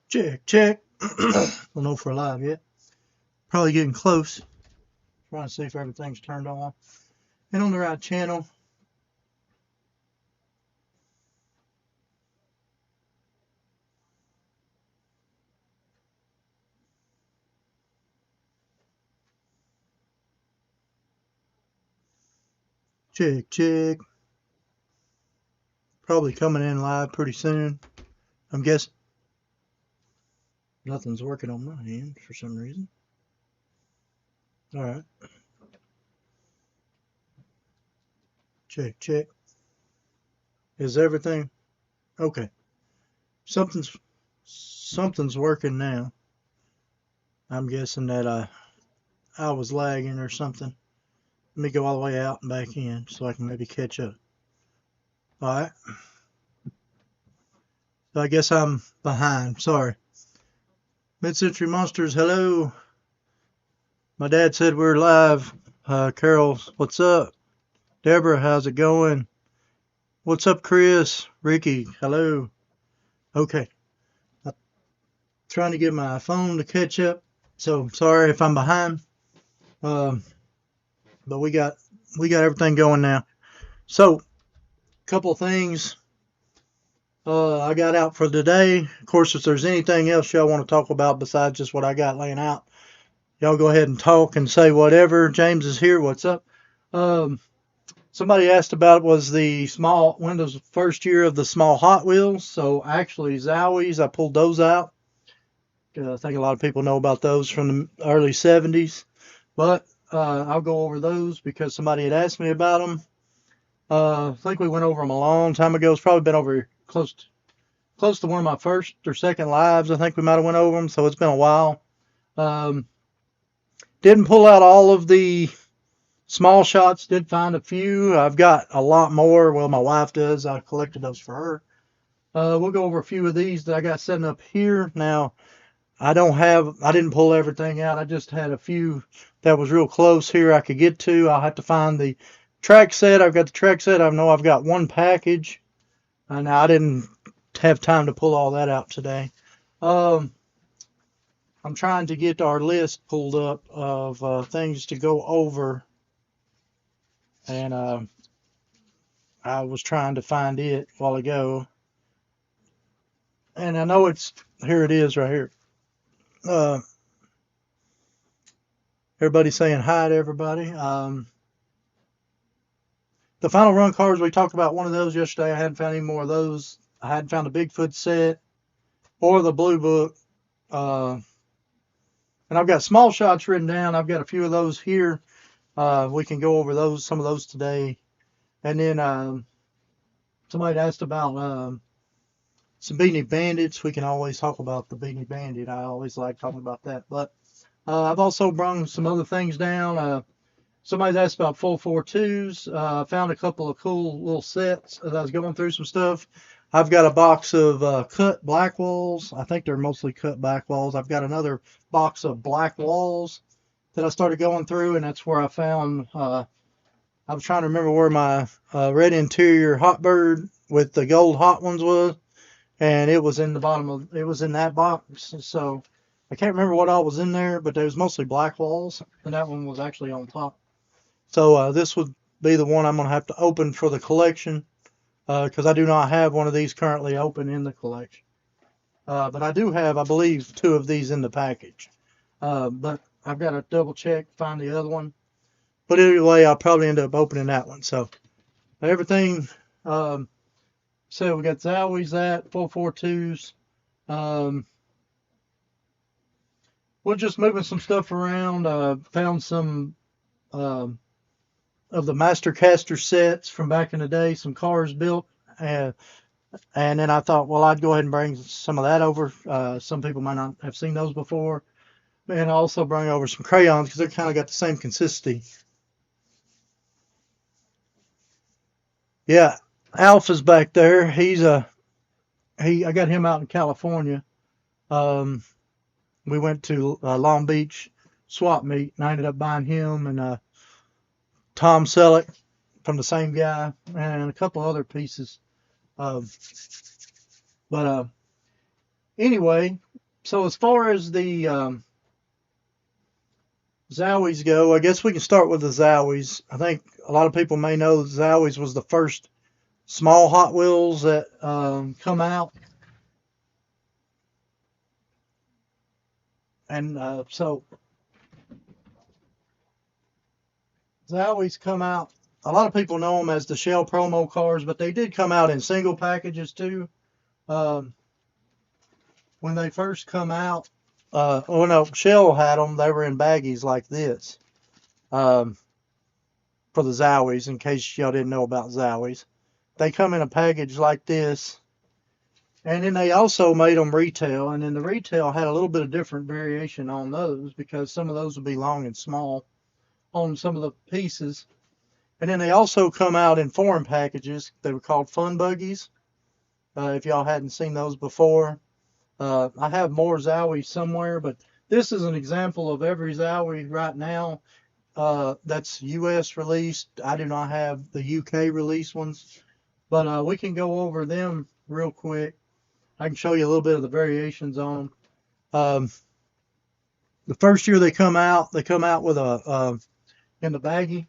Check, check. Don't know if we're live yet. Probably getting close. Trying to see if everything's turned on and on the right channel. Check, check. Probably coming in live pretty soon. I'm guessing. Nothing's working on my end for some reason. Alright. Check, check. Is everything okay? Something's working now. I'm guessing that I was lagging or something. Let me go all the way out and back in so I can maybe catch up. Alright. So I guess I'm behind. Sorry. Mid-Century Monsters, hello. My dad said we're live. Carol, what's up? Deborah, how's it going? What's up, Chris? Ricky, hello. Okay. I'm trying to get my phone to catch up, so sorry if I'm behind. But we got everything going now. So, a couple of things I got out for today. Of course, if there's anything else y'all want to talk about besides just what I got laying out, y'all go ahead and talk and say whatever. James is here. What's up? Somebody asked about was the small Windows first year of the small Hot Wheels. So actually, Zowies, I pulled those out. I think a lot of people know about those from the early 70s. But I'll go over those because somebody had asked me about them. I think we went over them a long time ago. It's probably been over close to one of my first or second lives. I think we might have went over them, so it's been a while. Didn't pull out all of the small shots. Did find a few. I've got a lot more. Well, my wife does. I collected those for her. We'll go over a few of these that I got setting up here. Now, I didn't pull everything out. I just had a few that was real close here I could get to. I'll have to find the track set. I've got the track set. I know I've got one package. And I didn't have time to pull all that out today. I'm trying to get our list pulled up of things to go over. And I was trying to find it a while ago. And I know here it is right here. Everybody's saying hi to everybody. The final run cards, we talked about one of those yesterday. I hadn't found any more of those. I hadn't found a Bigfoot set or the Blue Book. And I've got small shots written down. I've got a few of those here. We can go over some of those today. And then somebody asked about some Beanie Bandits. We can always talk about the Beanie Bandit. I always like talking about that. But I've also brought some other things down. Somebody's asked about 442s. I found a couple of cool little sets as I was going through some stuff. I've got a box of cut black walls. I think they're mostly cut black walls. I've got another box of black walls that I started going through, and that's where I found. I was trying to remember where my red interior Hot Bird with the gold hot ones was, and it was in it was in that box. So I can't remember what all was in there, but there was mostly black walls, and that one was actually on top. So this would be the one I'm going to have to open for the collection because I do not have one of these currently open in the collection. But I do have, I believe, 2 of these in the package. But I've got to double check, find the other one. But anyway, I'll probably end up opening that one. So everything, so we got Zowies, 442s. We're just moving some stuff around. Found some of the Mastercaster sets from back in the day, some cars built, and then I thought, well, I'd go ahead and bring some of that over. Some people might not have seen those before, and I also bring over some crayons because they're kind of got the same consistency. Yeah, Alpha's back there. I got him out in California. We went to Long Beach swap meet, and I ended up buying him and Tom Selleck from the same guy, and a couple other pieces. But anyway, So as far as the Zowies go, I guess we can start with the Zowies. I think a lot of people may know that Zowies was the first small Hot Wheels that come out. And so Zowies come out. A lot of people know them as the shell promo cars, but they did come out in single packages too. Um, when they first come out, oh no, Shell had them. They were in baggies like this for the Zowies, in case y'all didn't know about Zowies. They come in a package like this. And then they also made them retail. And then the retail had a little bit of different variation on those because some of those would be long and small on some of the pieces. And then they also come out in foreign packages. They were called fun buggies. If y'all hadn't seen those before. I have more Zowie somewhere, but this is an example of every Zowie right now that's US released. I do not have the UK release ones, but we can go over them real quick. I can show you a little bit of the variations on them. The first year they come out with a in the baggie.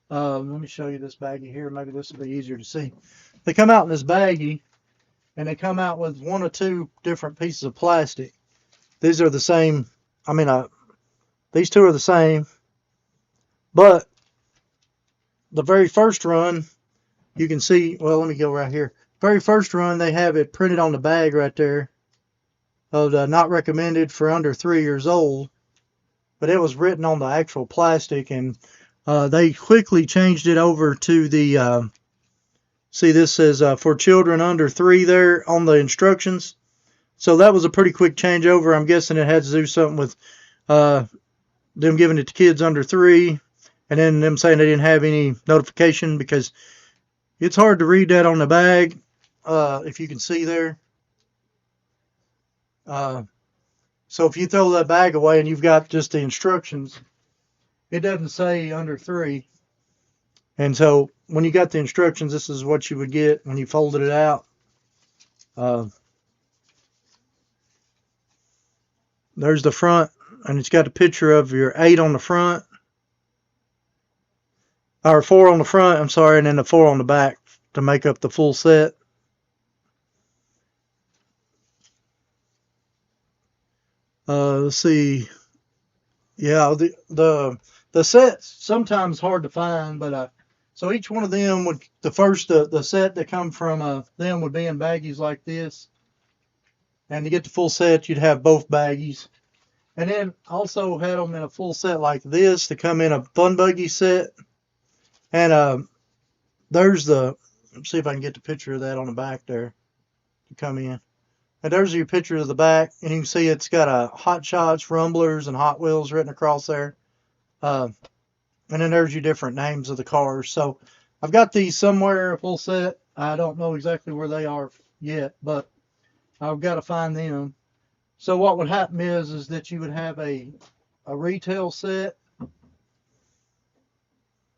Let me show you this baggie here. Maybe this will be easier to see. They come out in this baggie, and they come out with one or two different pieces of plastic. These are the same. I mean, these two are the same, but the very first run, you can see. Well, let me go right here. Very first run, they have it printed on the bag right there of not recommended for under 3 years old, but it was written on the actual plastic, and they quickly changed it over to the see, this says for children under 3 there on the instructions. So that was a pretty quick changeover. I'm guessing it had to do something with them giving it to kids under 3, and then them saying they didn't have any notification, because it's hard to read that on the bag. If you can see there. So if you throw that bag away and you've got just the instructions, it doesn't say under 3. And so when you got the instructions, this is what you would get when you folded it out. There's the front, and it's got a picture of your 8 on the front, or 4 on the front, I'm sorry, and then the 4 on the back to make up the full set. Let's see. Yeah, the set's sometimes hard to find, but so each one of them would, the set that come from them would be in baggies like this, and to get the full set, you'd have both baggies. And then also had them in a full set like this to come in a fun buggy set. And there's let's see if I can get the picture of that on the back there to come in. And there's your picture of the back, and you can see it's got a Hot Shots, Rumblers, and Hot Wheels written across there. And then there's your different names of the cars. So I've got these somewhere, a full set. I don't know exactly where they are yet, but I've got to find them. So what would happen is that you would have a retail set,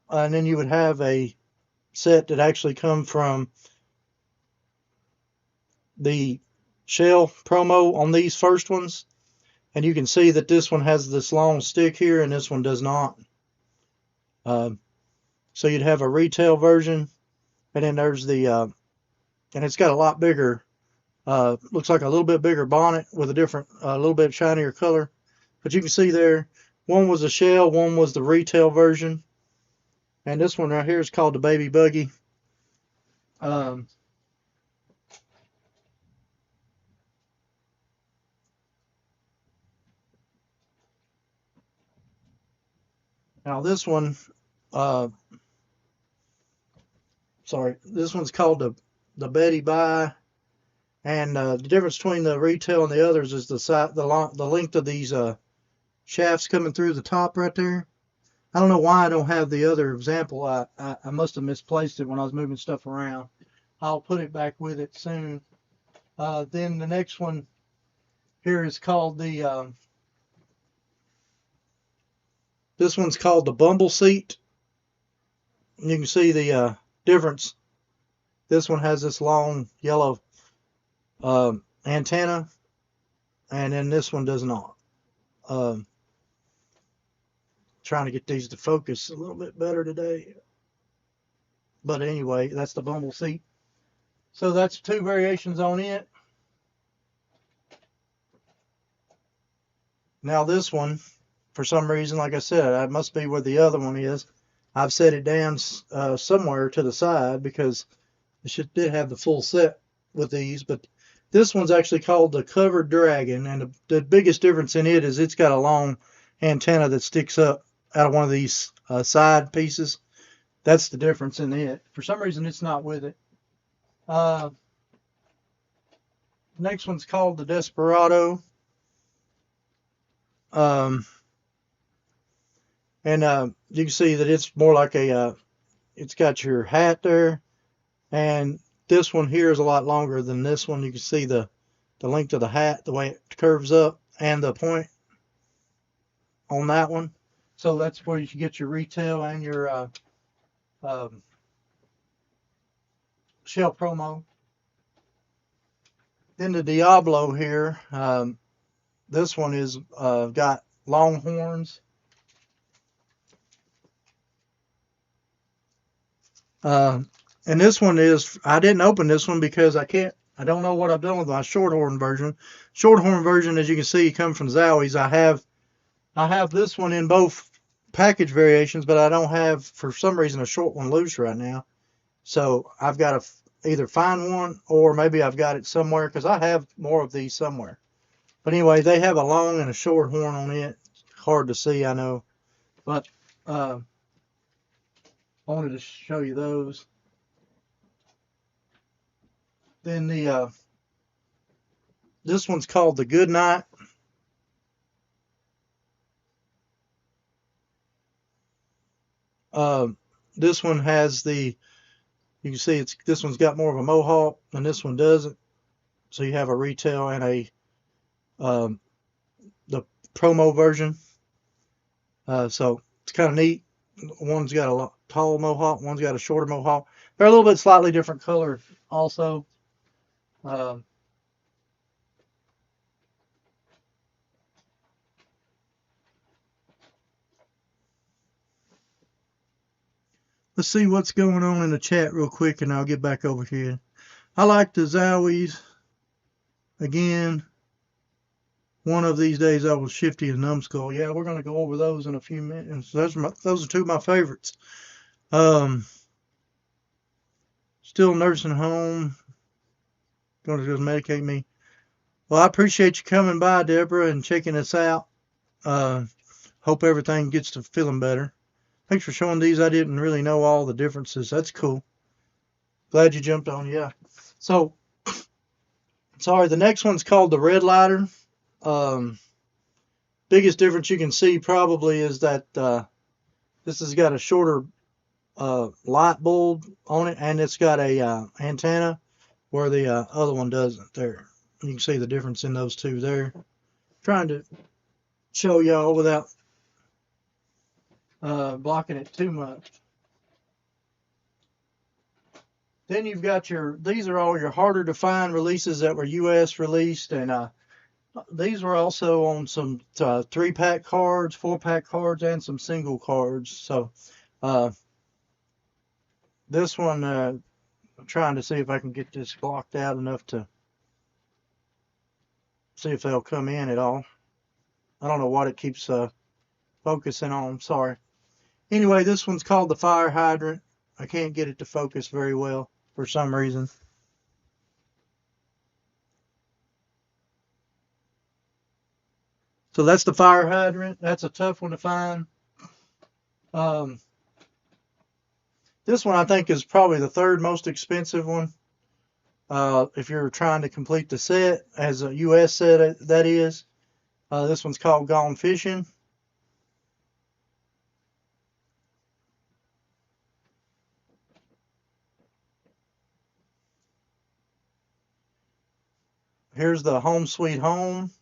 and then you would have a set that actually come from the shell promo on these first ones. And you can see that this one has this long stick here, and this one does not. So you'd have a retail version, and then there's the, and it's got a lot bigger, looks like a little bit bigger bonnet with a different, a little bit shinier color. But you can see there, one was a shell, one was the retail version. And this one right here is called the Baby Buggy. Now this one, this one's called the Betty Bye, and the difference between the retail and the others is the length of these shafts coming through the top right there. I don't know why I don't have the other example. I must have misplaced it when I was moving stuff around. I'll put it back with it soon. Then the next one here is called this one's called the Bumble Seat. You can see the difference. This one has this long yellow antenna, and then this one does not. Trying to get these to focus a little bit better today. But anyway, that's the bumble seat. So that's two variations on it. Now this one, for some reason, like I said, that must be where the other one is. I've set it down somewhere to the side because it did have the full set with these, but this one's actually called the Covered Dragon, and the biggest difference in it is it's got a long antenna that sticks up out of one of these side pieces. That's the difference in it. For some reason, it's not with it. Next one's called the Desperado. And you can see that it's more like it's got your hat there, and this one here is a lot longer than this one. You can see the length of the hat, the way it curves up, and the point on that one. So that's where you can get your retail and your shell promo. Then the Diablo here, this one is got long horns. And this one is, I didn't open this one because I don't know what I've done with my shorthorn version. Shorthorn version, as you can see, come from Zowie's. I have this one in both package variations, but I don't have, for some reason, a short one loose right now. So I've got to either find one, or maybe I've got it somewhere, because I have more of these somewhere. But anyway, they have a long and a short horn on it. Hard to see, I know. But I wanted to show you those. Then this one's called the Goodnight. This one has you can see this one's got more of a mohawk and this one doesn't. So you have a retail and the promo version. So it's kind of neat. One's got a tall mohawk, one's got a shorter mohawk. They're a little bit slightly different color also. Let's see what's going on in the chat real quick, and I'll get back over here. I like the Zowie's. Again, one of these days I will Shifty and Numbskull. Yeah, we're going to go over those in a few minutes. Those are two of my favorites. Still nursing home. Going to just medicate me. Well, I appreciate you coming by, Deborah, and checking us out. Hope everything gets to feeling better. Thanks for showing these. I didn't really know all the differences. That's cool. Glad you jumped on. Yeah. So, sorry, the next one's called the Red Lighter. Biggest difference you can see probably is that this has got a shorter light bulb on it, and it's got a antenna where the other one doesn't. There, you can see the difference in those two there. Trying to show y'all without blocking it too much. Then you've got these are all your harder to find releases that were US released, and these were also on some 3-pack cards, 4-pack cards, and some single cards. So this one, I'm trying to see if I can get this blocked out enough to see if they'll come in at all. I don't know what it keeps focusing on. Sorry. Anyway, this one's called the Fire Hydrant. I can't get it to focus very well for some reason. So that's the Fire Hydrant. That's a tough one to find. This one I think is probably the third most expensive one. If you're trying to complete the set, as a US set that is. This one's called Gone Fishing. Here's the Home Sweet Home.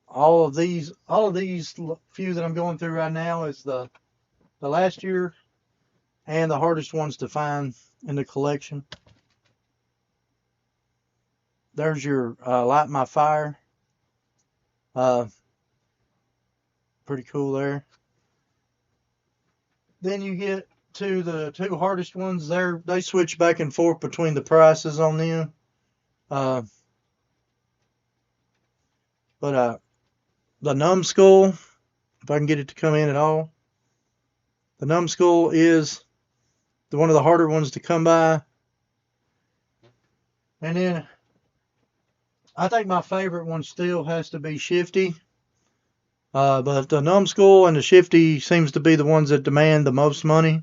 All of these few that I'm going through right now is the last year and the hardest ones to find in the collection. there's your light my fire. Pretty cool there. Then you get to the two hardest ones. They switch back and forth between the prices on them. But the numbskull, if I can get it to come in at all, the numbskull is one of the harder ones to come by. And then I think my favorite one still has to be Shifty. But the numbskull and the Shifty seems to be the ones that demand the most money.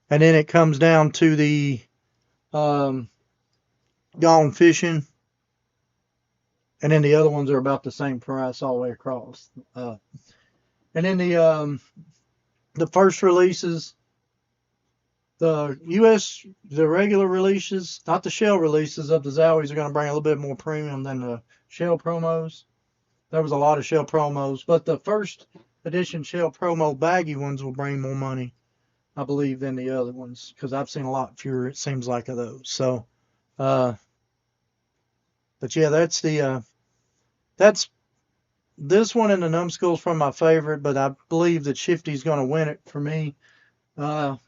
And then it comes down to the Gone Fishing. And then the other ones are about the same price all the way across. And then the first releases, the regular releases, not the shell releases of the Zowies, are going to bring a little bit more premium than the shell promos. There was a lot of shell promos, but the first edition shell promo baggy ones will bring more money, I believe, than the other ones, because I've seen a lot fewer, it seems like, of those. So, but yeah, that's this one, and the numbskull's from my favorite, but I believe that Shifty's going to win it for me. Took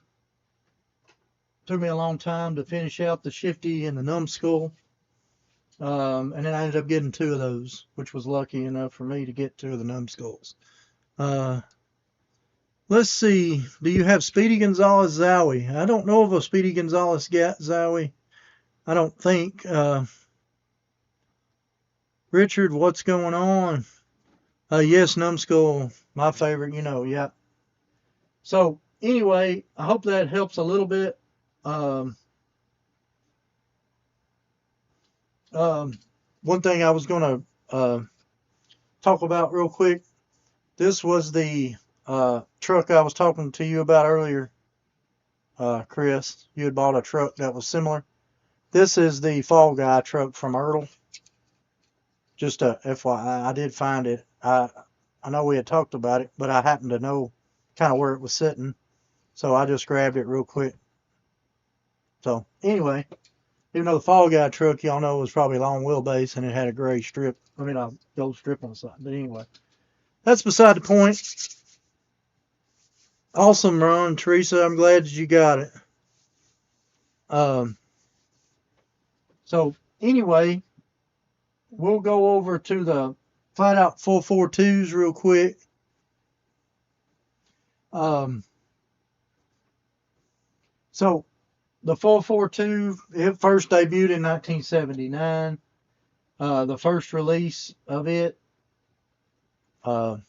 me a long time to finish out the Shifty and the numbskull. And then I ended up getting two of those, which was lucky enough for me to get two of the numbskulls. Let's see. Do you have Speedy Gonzalez Zowie? I don't know of a Speedy Gonzalez Zowie. I don't think. Richard, what's going on? Yes, numbskull, my favorite, yeah. So anyway, I hope that helps a little bit. One thing I was going to talk about real quick. This was the truck I was talking to you about earlier, Chris. You had bought a truck that was similar. This is the Fall Guy truck from Ertl. Just a FYI, I did find it. I know we had talked about it, but I happened to know kind of where it was sitting, so I just grabbed it real quick. So anyway, even though the Fall Guy truck, y'all know, was probably long wheelbase and it had a gray strip, a gold strip on the side. But anyway, that's beside the point. Awesome run, Teresa. I'm glad that you got it. So anyway, we'll go over to the Flat Out 442s real quick. So the 442, it first debuted in 1979. The first release of it, Hong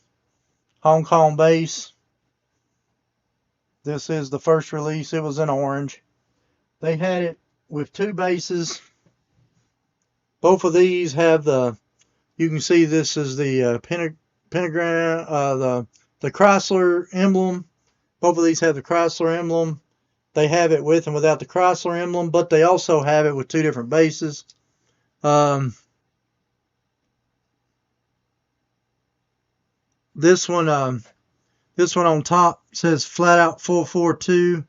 Kong base. This is the first release. It was in orange. They had it with two bases. Both of these have you can see this is the pentagram, the Chrysler emblem. Both of these have the Chrysler emblem. They have it with and without the Chrysler emblem, but they also have it with two different bases. This one on top says Flat Out 442,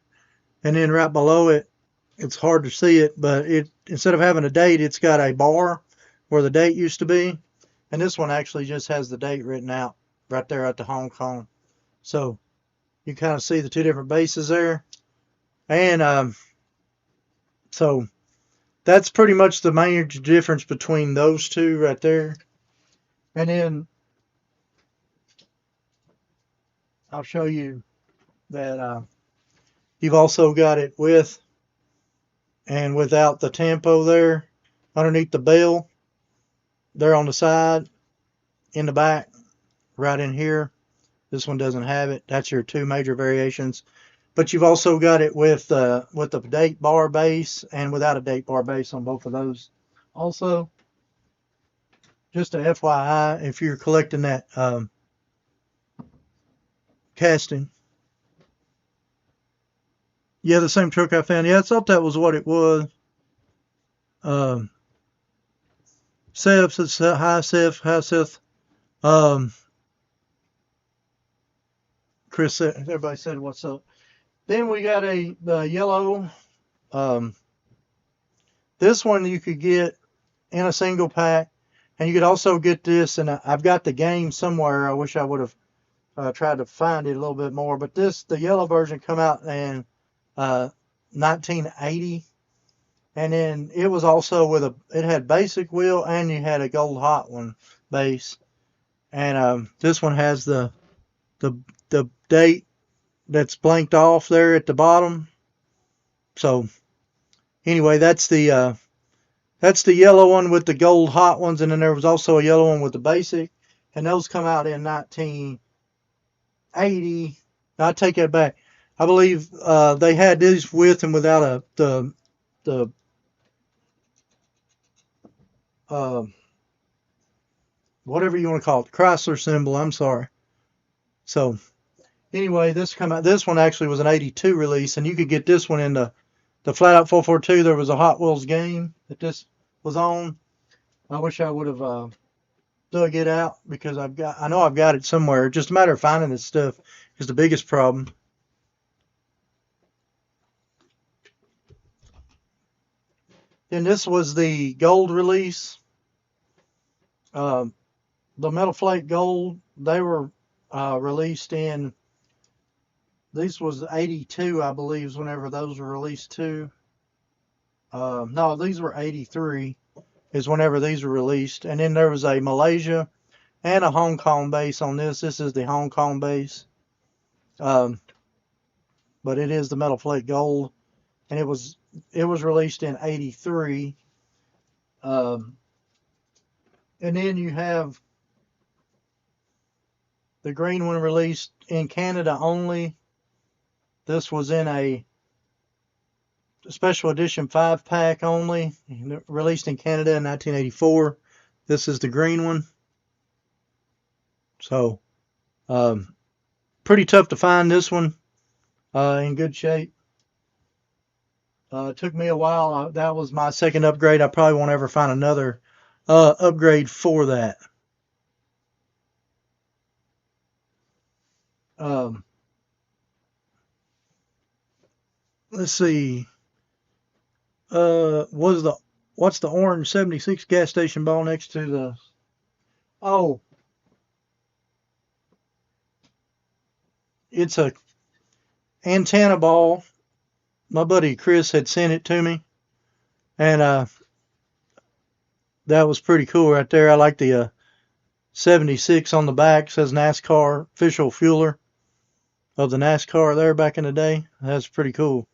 and then right below it, it's hard to see it, but instead of having a date, it's got a bar where the date used to be, and this one actually just has the date written out right there at the Hong Kong. So you kind of see the two different bases there, and so that's pretty much the major difference between those two right there. And then I'll show you that you've also got it with and without the tampo there underneath the bell there on the side, in the back, right in here. This one doesn't have it. That's your two major variations. But you've also got it with a date bar base and without a date bar base on both of those. Also, just a FYI, if you're collecting that casting. Yeah, the same truck I found. Yeah, I thought that was what it was. Seth says, hi Seth, hi Seth. Chris said, everybody said what's up. Then we got the yellow. This one you could get in a single pack. And you could also get this, and I've got the game somewhere. I wish I would have tried to find it a little bit more. But the yellow version come out in 1980. And then it was also it had basic wheel, and you had a gold hot one base. And this one has the date that's blanked off there at the bottom. So anyway, that's the yellow one with the gold hot ones, and then there was also a yellow one with the basic, and those come out in 1980. I take that back. I believe they had these with and without the whatever you want to call it, Chrysler symbol. I'm sorry. So anyway, this one actually was an 82 release, and you could get this one in the Flat Out 442. There was a Hot Wheels game that this was on. I wish I would have dug it out, because I know I've got it somewhere. Just a matter of finding this stuff is the biggest problem. Then this was the gold release. The Metal Flake Gold, they were released in, this was 82, I believe, is whenever those were released too. No, these were 83 is whenever these were released. And then there was a Malaysia and a Hong Kong base on this. This is the Hong Kong base. But it is the Metal Flake Gold. And it was released in 83. And then you have the green one released in Canada only. This was in a special edition 5-pack only, released in Canada in 1984. This is the green one. So, pretty tough to find this one in good shape. It took me a while. That was my second upgrade. I probably won't ever find another upgrade for that. Let's see. What's the orange 76 gas station ball next to the? Oh, it's a antenna ball. My buddy Chris had sent it to me, and that was pretty cool right there. I like the 76 on the back. It says NASCAR official fueler of the NASCAR there back in the day. That's pretty cool.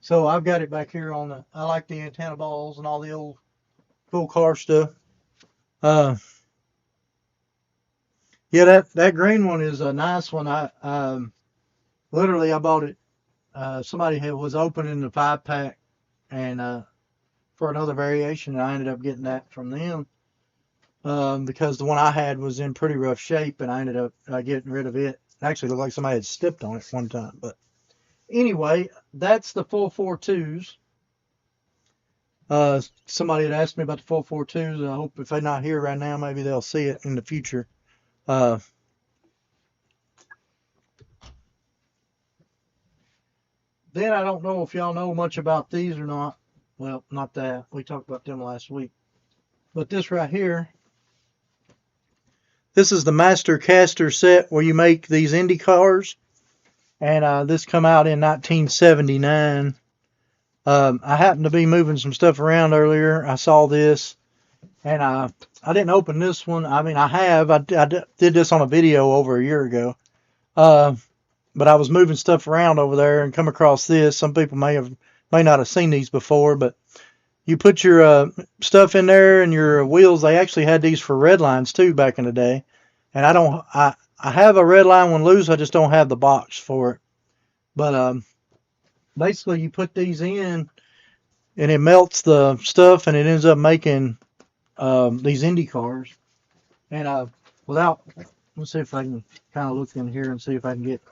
So I've got it back here on I like the antenna balls and all the old cool car stuff. Yeah, that green one is a nice one. Literally I bought it. Somebody was opening the 5-pack, and for another variation, and I ended up getting that from them because the one I had was in pretty rough shape, and I ended up getting rid of it. It actually looked like somebody had stepped on it one time. But anyway, that's the 442s. Somebody had asked me about the 442s. I hope if they're not here right now, maybe they'll see it in the future. Then I don't know if y'all know much about these or not. Well, not that. We talked about them last week. But this right here, this is the Master Caster set where you make these Indy cars. And this come out in 1979. I happened to be moving some stuff around earlier. I saw this, and I didn't open this one. I mean, I did this on a video over a year ago. But I was moving stuff around over there and come across this. Some people may not have seen these before, but you put your stuff in there and your wheels. They actually had these for red lines too back in the day. And I have a red line one loose. I just don't have the box for it. But basically you put these in and it melts the stuff and it ends up making these Indy cars. And let's see if I can kind of look in here and see if I can get.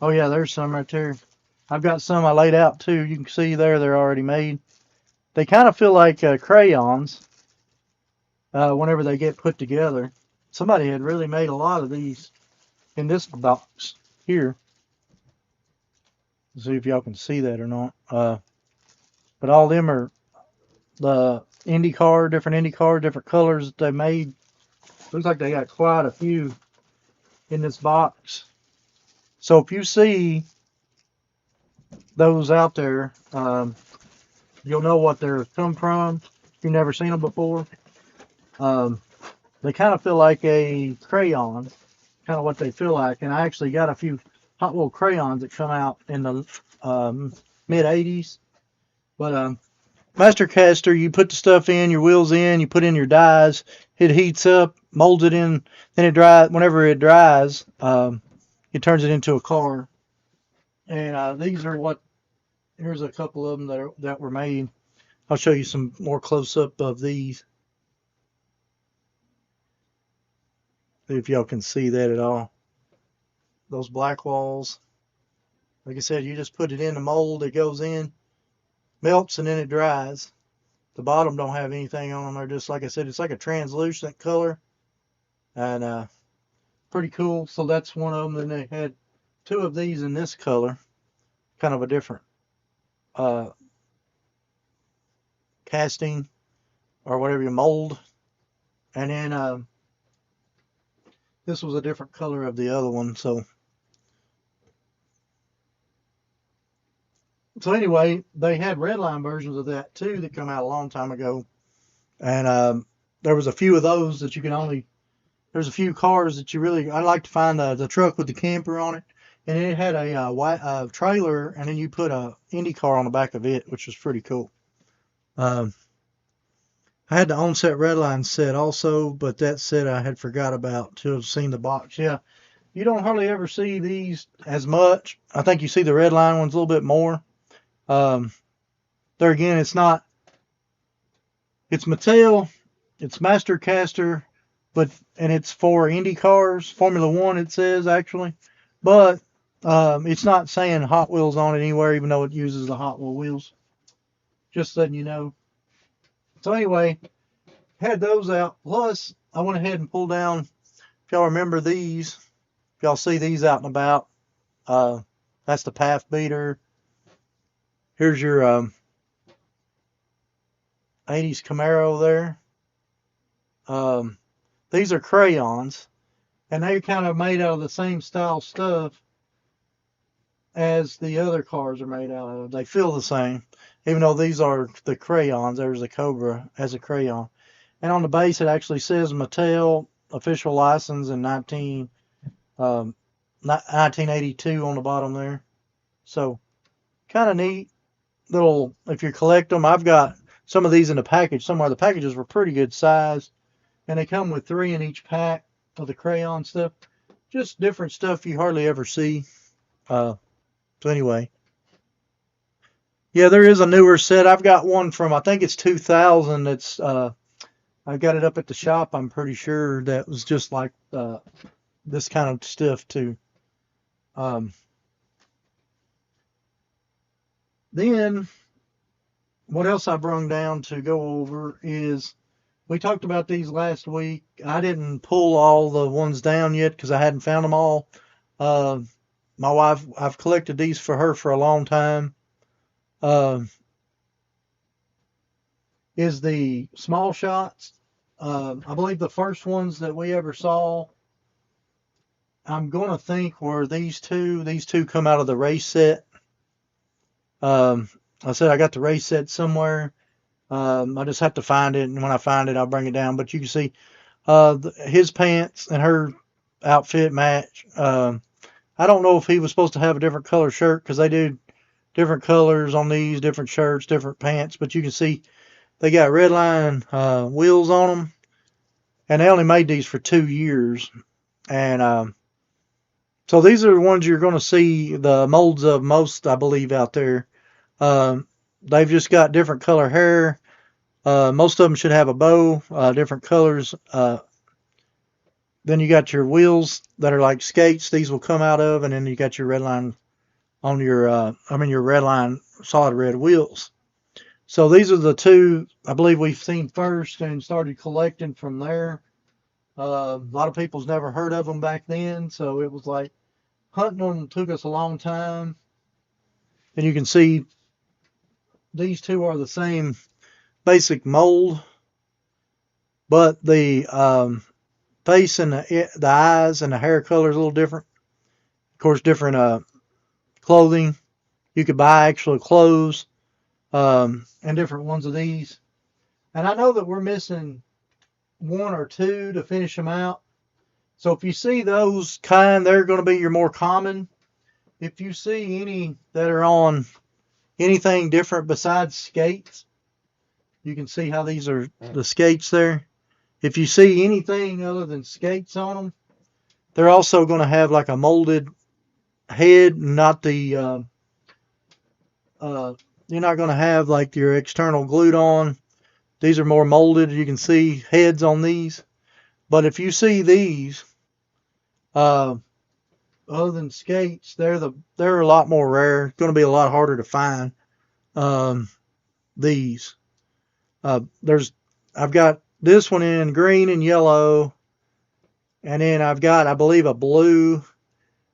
Oh yeah, there's some right there. I've got some I laid out too. You can see there they're already made. They kind of feel like crayons whenever they get put together. Somebody had really made a lot of these in this box here. Let's see if y'all can see that or not. But all of them are different IndyCar, different colors that they made. Looks like they got quite a few in this box. So if you see those out there, you'll know what they're come from. If you've never seen them before, they kind of feel like a crayon, kind of what they feel like. And I actually got a few Hot Wheel crayons that come out in the mid 80s. But Mastercaster, you put the stuff in, your wheels in, you put in your dies, it heats up, molds it in, then it dries. Whenever it dries, it turns it into a car. And these are what. Here's a couple of them that were made. I'll show you some more close up of these. See if y'all can see that at all. Those black walls. Like I said, you just put it in the mold, it goes in, melts, and then it dries. The bottom don't have anything on them. They're just, like I said, it's like a translucent color. And pretty cool. So that's one of them. Then they had two of these in this color. Kind of a different casting or whatever you mold. And then this was a different color of the other one. So anyway, they had redline versions of that too that come out a long time ago. And there was a few of those that you can only, there's a few cars that you really, I like to find the truck with the camper on it. And it had a white trailer, and then you put a Indy car on the back of it, which was pretty cool. I had the on-set redline set also, but that set I had forgot about to have seen the box. Yeah, you don't hardly ever see these as much. I think you see the redline ones a little bit more. There again, it's not, it's Mattel, it's Mastercaster, and it's for Indy cars, Formula One it says actually, but it's not saying Hot Wheels on it anywhere, even though it uses the Hot Wheel wheels. Just letting you know. So anyway, had those out. Plus, I went ahead and pulled down, if y'all remember these, if y'all see these out and about, that's the Path Beater. Here's your 80s Camaro there. These are crayons, and they're kind of made out of the same style stuff as the other cars are made out of. They feel the same, even though these are the crayons. There's a Cobra as a crayon. And on the base, it actually says Mattel official license in 1982 on the bottom there. So kind of neat little, if you collect them. I've got some of these in the package somewhere. The packages were pretty good size, and they come with 3 in each pack of the crayon stuff. Just different stuff you hardly ever see. So anyway, yeah, there is a newer set. I've got one from, I think it's 2000. It's I got it up at the shop. I'm pretty sure that was just like this kind of stuff too. Then what else I brung down to go over is, we talked about these last week. I didn't pull all the ones down yet because I hadn't found them all. My wife, I've collected these for her for a long time. Is the small shots. I believe the first ones that we ever saw, I'm going to think, were these two. These two come out of the race set. I said I got the race set somewhere. I just have to find it, and when I find it, I'll bring it down. But you can see his pants and her outfit match. I don't know if he was supposed to have a different color shirt, because they do different colors on these, different shirts, different pants. But you can see they got red line wheels on them, and they only made these for 2 years. And so these are the ones you're going to see the molds of most, I believe, out there. They've just got different color hair. Most of them should have a bow, different colors. Then you got your wheels that are like skates. These will come out of, and then you got your red line on your, your red line solid red wheels. So these are the two I believe we've seen first and started collecting from there. A lot of people's never heard of them back then, so it was like hunting them took us a long time. And you can see these two are the same basic mold, but the face and the eyes and the hair color is a little different. Of course, different clothing. You could buy actual clothes and different ones of these. And I know that we're missing one or two to finish them out. So if you see those kind, they're going to be your more common. If you see any that are on anything different besides skates, you can see how these are the skates there. If you see anything other than skates on them, they're also going to have like a molded head, not the, you're not going to have like your external glued on. These are more molded. You can see heads on these. But if you see these, other than skates, they're a lot more rare. It's going to be a lot harder to find these. I've got this one in green and yellow, and then I've got, I believe, a blue,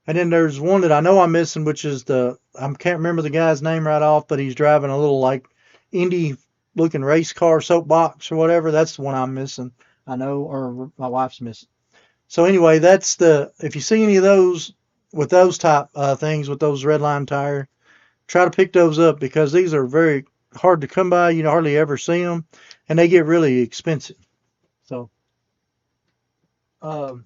and then there's one that I know I'm missing, which is I can't remember the guy's name right off, but he's driving a little like indie looking race car soapbox or whatever. That's the one I'm missing, I know, or my wife's missing. So anyway, if you see any of those with those type things with those red line tire, try to pick those up because these are very hard to come by. You hardly ever see them, and they get really expensive. So, a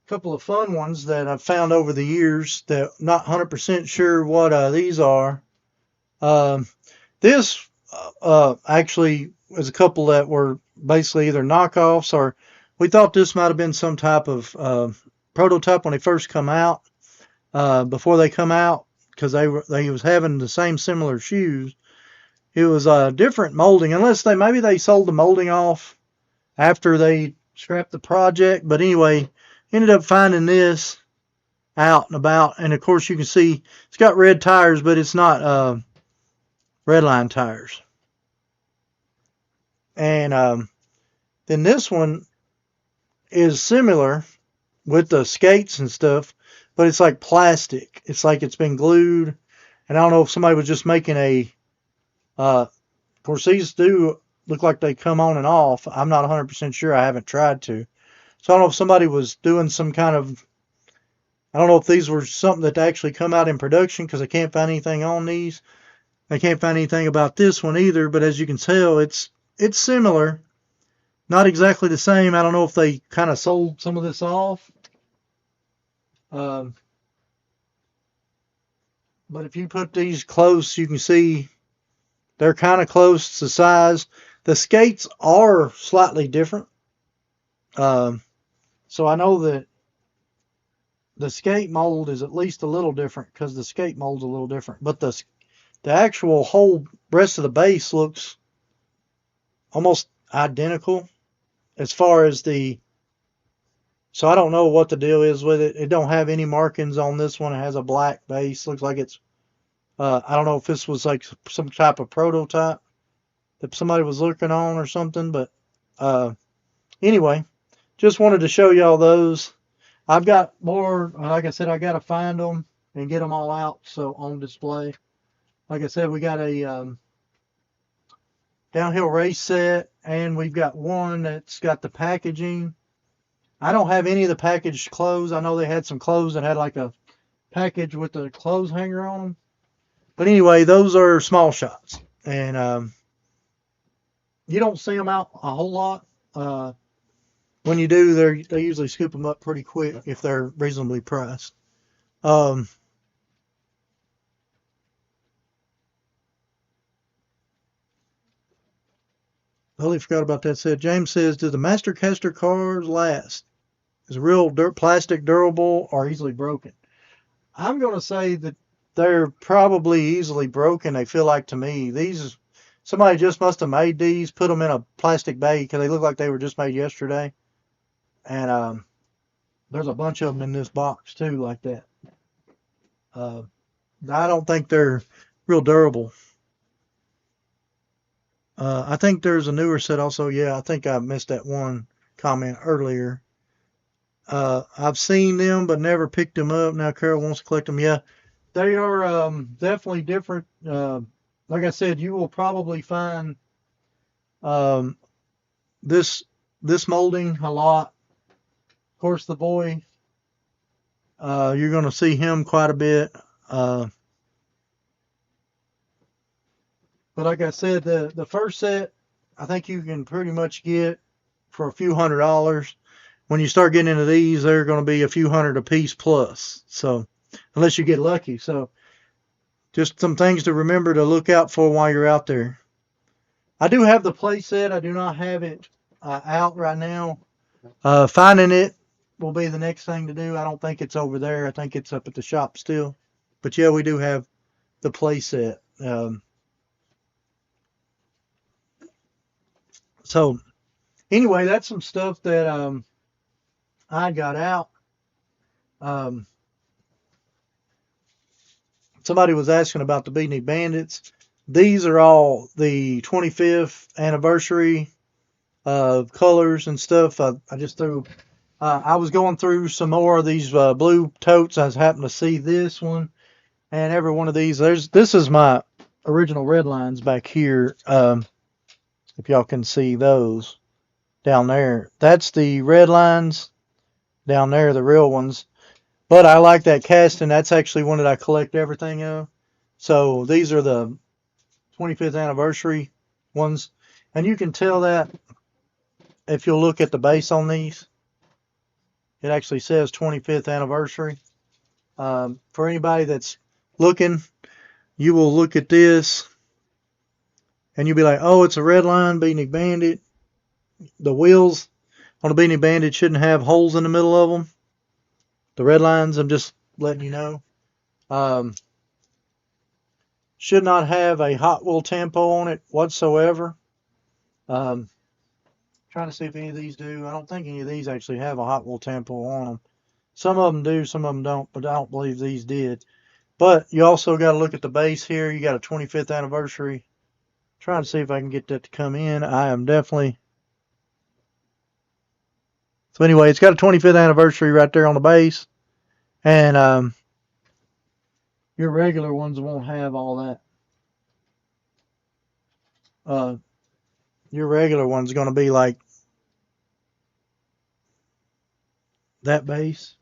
couple of fun ones that I've found over the years that I'm not 100% sure what these are. This actually was a couple that were basically either knockoffs or we thought this might have been some type of prototype when they first come out. Before they come out, because they was having the same similar shoes. It was a different molding, unless maybe they sold the molding off after they scrapped the project. But anyway, ended up finding this out and about, and of course you can see it's got red tires, but it's not red line tires. And then this one is similar with the skates and stuff, but it's like plastic. It's like it's been glued, and I don't know if somebody was just making of course these do look like they come on and off. I'm not 100% sure. I haven't tried to. So I don't know if somebody was doing some kind of, I don't know if these were something that actually come out in production, because I can't find anything on these. I can't find anything about this one either, but as you can tell, it's similar. Not exactly the same. I don't know if they kind of sold some of this off. But if you put these close, you can see they're kind of close to size. The skates are slightly different. So I know that the skate mold is at least a little different, because the skate mold's a little different. But the actual whole rest of the base looks almost identical as far as so I don't know what the deal is with it. It don't have any markings on this one. It has a black base. Looks like it's, I don't know if this was like some type of prototype that somebody was looking on or something. But anyway, just wanted to show y'all those. I've got more, like I said, I got to find them and get them all out so on display. Like I said, we got a downhill race set, and we've got one that's got the packaging. I don't have any of the packaged clothes. I know they had some clothes that had like a package with the clothes hanger on them. But anyway, those are small shots, and you don't see them out a whole lot. When you do, they usually scoop them up pretty quick if they're reasonably priced. Totally forgot about that set. James says, do the Mastercaster cars last? Is real plastic durable or easily broken? I'm going to say that they're probably easily broken. They feel like to me. Somebody just must have made these, put them in a plastic bag, because they look like they were just made yesterday. And there's a bunch of them in this box too, like that. I don't think they're real durable. I think there's a newer set also. Yeah, I think I missed that one comment earlier. I've seen them but never picked them up. Now Carol wants to collect them. Yeah, they are definitely different like I said, you will probably find um, this molding a lot. Of course, the boy, you're going to see him quite a bit. But like I said, the first set, I think you can pretty much get for a few $100s. When you start getting into these, they're going to be a few hundred a piece plus. So, unless you get lucky. So, just some things to remember to look out for while you're out there. I do have the play set. I do not have it out right now. Finding it will be the next thing to do. I don't think it's over there. I think it's up at the shop still. But yeah, we do have the play set. So anyway, that's some stuff that I got out. Um, somebody was asking about the Beatnik Bandits. These are all the 25th anniversary colors and stuff. I just threw. I was going through some more of these blue totes. I happened to see this one, and every one of these. This is my original red lines back here. If y'all can see those down there, that's the red lines down there, the real ones. But I like that casting. That's actually one that I collect everything of. So these are the 25th anniversary ones, and you can tell that if you'll look at the base on these. It actually says 25th anniversary. For anybody that's looking, you will look at this and you'll be like, oh, it's a red line Beatnik Bandit. The wheels on a Beatnik Bandit shouldn't have holes in the middle of them. The red lines, I'm just letting you know. Should not have a Hot Wheel tempo on it whatsoever. Trying to see if any of these do. I don't think any of these actually have a Hot Wheel tempo on them. Some of them do, some of them don't, but I don't believe these did. But you also got to look at the base here. You got a 25th anniversary. Trying to see if I can get that to come in. I am definitely. So anyway, it's got a 25th anniversary right there on the base. And your regular ones won't have all that. Your regular one's going to be like that base.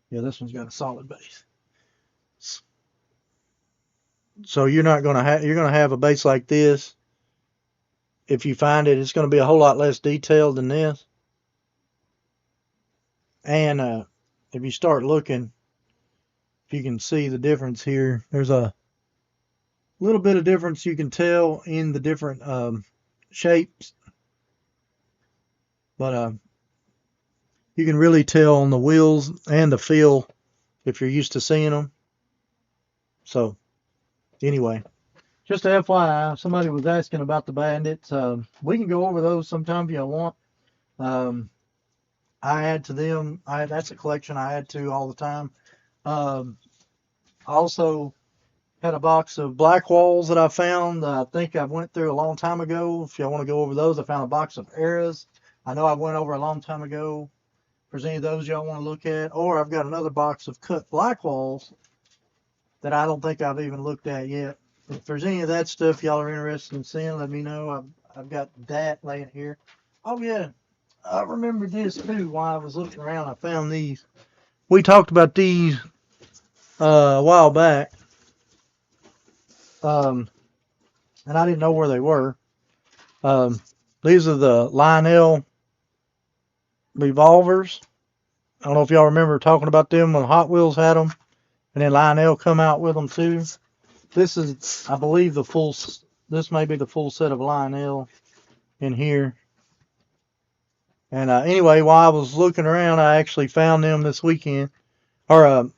Yeah, this one's got a solid base. So you're not going to have, you're going to have a base like this. If you find it, it's going to be a whole lot less detailed than this. And if you start looking, if you can see the difference here, there's a little bit of difference you can tell in the different shapes. But you can really tell on the wheels and the feel if you're used to seeing them. So anyway, just a FYI, somebody was asking about the bandits. We can go over those sometime if you want. I add to them. That's a collection I add to all the time. I also had a box of black walls that I found. I think I went through a long time ago. If y'all want to go over those, I found a box of eras. I know I went over a long time ago. If there's any of those y'all want to look at, or I've got another box of cut black walls that I don't think I've even looked at yet. If there's any of that stuff y'all are interested in seeing, let me know. I've got that laying here. Oh yeah, I remember this too. While I was looking around, I found these. We talked about these a while back, and I didn't know where they were. These are the Lionel revolvers. I don't know if y'all remember talking about them when Hot Wheels had them, and then Lionel come out with them too. This is, I believe, this may be the full set of Lionel in here. And anyway, while I was looking around, I actually found them this weekend, or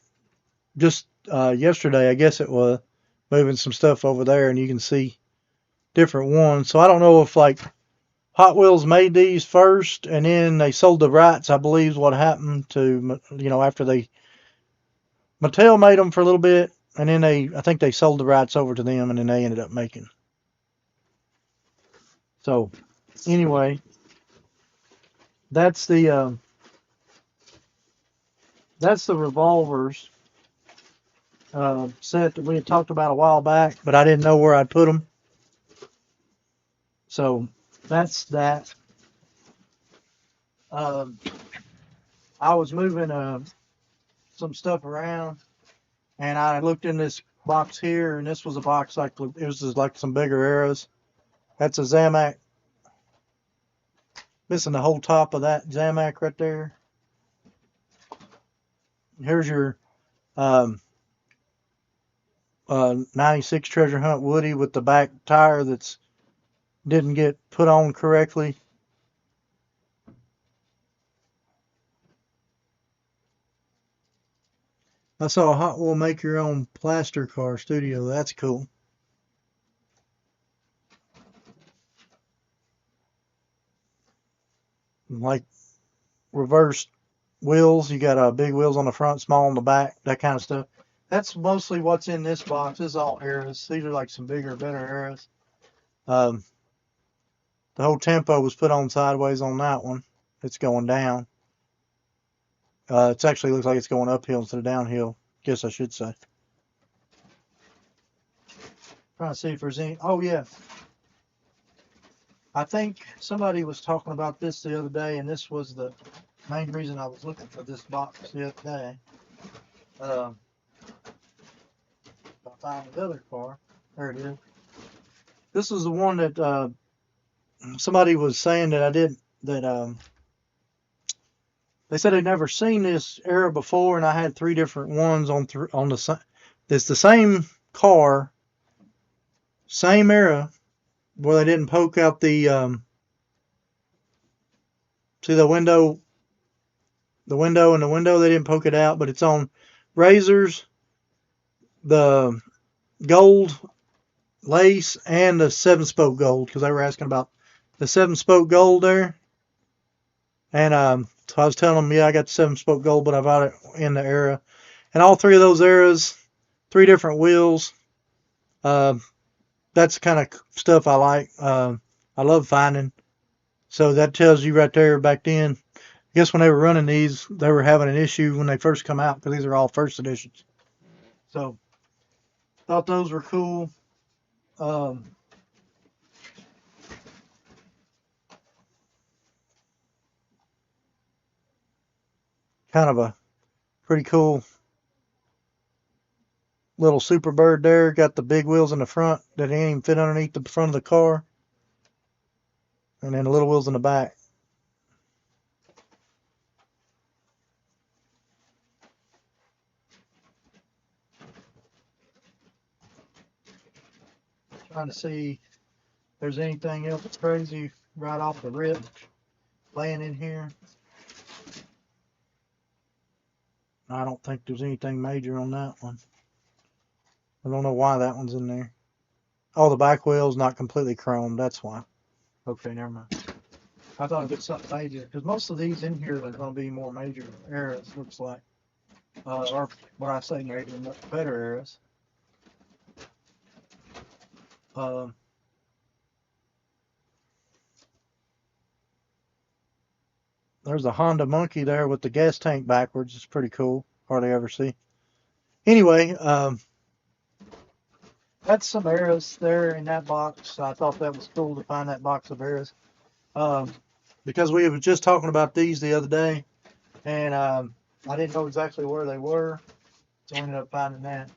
just yesterday, I guess it was, moving some stuff over there, and you can see different ones. So I don't know if like Hot Wheels made these first, and then they sold the rights. I believe is what happened to, after Mattel made them for a little bit, and then I think they sold the rights over to them, and then they ended up making. So anyway, that's the revolvers. set that we had talked about a while back, but I didn't know where I'd put them. So that's that. Um, I was moving some stuff around, and I looked in this box here, and this was a box like it was just like some bigger arrows. That's a Zamac. Missing the whole top of that Zamac right there. Here's your 96 Treasure Hunt Woody with the back tire that's didn't get put on correctly. I saw Hot Wheel make your own plaster car studio. That's cool. Like reversed wheels. You got big wheels on the front, small on the back, that kind of stuff. That's mostly what's in this box. This is all arrows. These are like some bigger, better arrows. The whole tempo was put on sideways on that one. It's going down. It actually looks like it's going uphill instead of downhill. Guess I should say. Trying to see if there's any. Oh yeah. I think somebody was talking about this the other day, and this was the main reason I was looking for this box the other day. If I find the other car, there it is. This is the one that somebody was saying that I did that. They said they'd never seen this era before, and I had 3 different ones on the. It's the same car, same era, where they didn't poke out the. See the window and the window, they didn't poke it out, but it's on razors, the gold lace, and the 7-spoke gold, because they were asking about the 7-spoke gold there. And so I was telling them, yeah, I got the 7-spoke gold, but I bought it in the era. And all 3 of those eras, 3 different wheels. That's the kind of stuff I like. I love finding. So that tells you right there back then. I guess when they were running these, they were having an issue when they first come out, because these are all first editions. So thought those were cool. Kind of a pretty cool little super bird there. Got the big wheels in the front that ain't even fit underneath the front of the car. And then the little wheels in the back. Trying to see if there's anything else crazy right off the rip laying in here. I don't think there's anything major on that one. I don't know why that one's in there. Oh, the back wheel's not completely chromed. That's why. Okay, never mind. I thought it was something major, because most of these in here are going to be more major eras, looks like. Or what I say major, much better eras. There's a Honda Monkey there with the gas tank backwards. It's pretty cool. Hardly ever see. Anyway, that's some arrows there in that box. I thought that was cool to find that box of arrows. Because we were just talking about these the other day, and I didn't know exactly where they were, so I ended up finding that.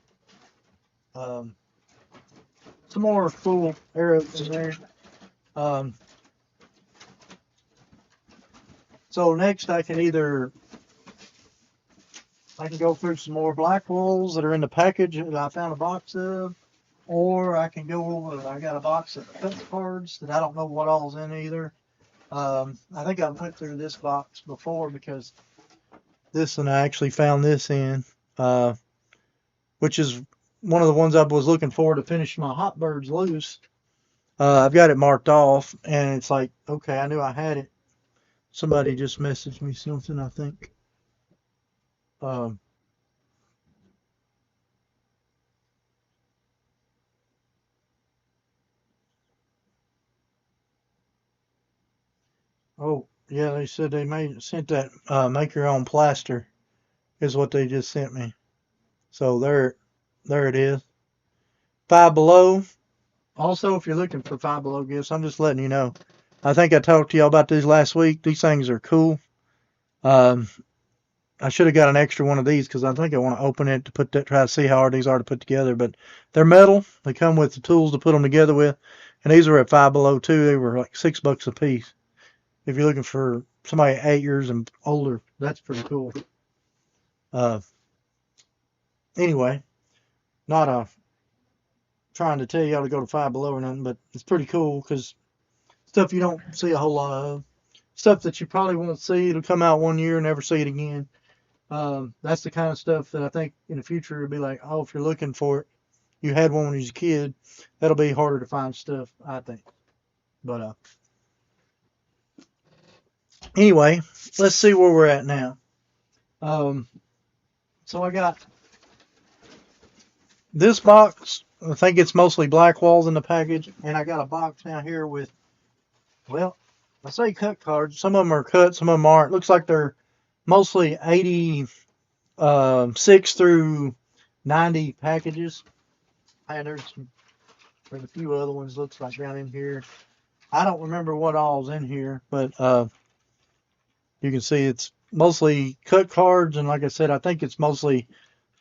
Some more cool arrows in there. So next I can go through some more black wolves that are in the package that I found a box of, or I can go over, I got a box of cut cards that I don't know what all's in either. I think I've went through this box before, because this one I actually found this in, which is one of the ones I was looking for to finish my Hot Birds loose. I've got it marked off, and it's like, okay, I knew I had it. Somebody just messaged me something, I think. Oh, yeah, they said they sent that make your own plaster is what they just sent me. So there, There it is. Five Below. Also, if you're looking for Five Below gifts, I'm just letting you know. I think I talked to y'all about these last week. These things are cool. I should have got an extra one of these because I think I want to open it to try to see how hard these are to put together. But they're metal. They come with the tools to put them together with. And these are at Five Below too. They were like $6 a piece. If you're looking for somebody 8 years and older, that's pretty cool. Anyway, not trying to tell y'all to go to Five Below or nothing, but it's pretty cool because stuff you don't see a whole lot of. Stuff that you probably won't see. It'll come out one year and never see it again. That's the kind of stuff that I think in the future it'll be like, oh, if you're looking for it, you had one when you was a kid, that'll be harder to find stuff, I think. But anyway, let's see where we're at now. So I got this box. I think it's mostly black walls in the package, and I got a box now here with, well, I say cut cards. Some of them are cut, some of them aren't. Looks like they're mostly 86 through 90 packages. And there's a few other ones looks like down in here. I don't remember what all's in here, but you can see it's mostly cut cards, and like I said, I think it's mostly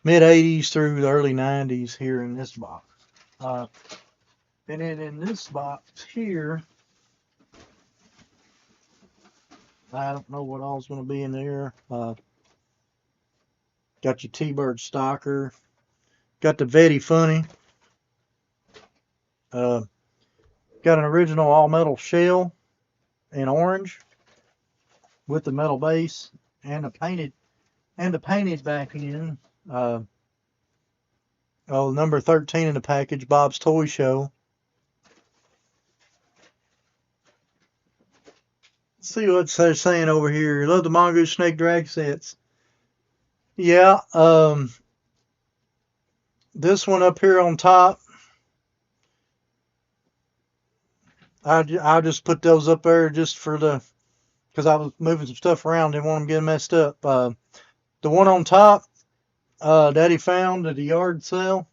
mid 80s through the early 90s here in this box. And then in this box here, I don't know what all's going to be in there. Got your T-Bird Stalker. Got the Vetty Funny. Got an original all-metal shell in orange with the metal base and the painted back in. Number 13 in the package, Bob's Toy Show. Let's see what they're saying over here. Love the Mongoose Snake drag sets. Yeah, this one up here on top, I just put those up there just for because I was moving some stuff around, didn't want them getting messed up. The one on top, Daddy found at a yard sale,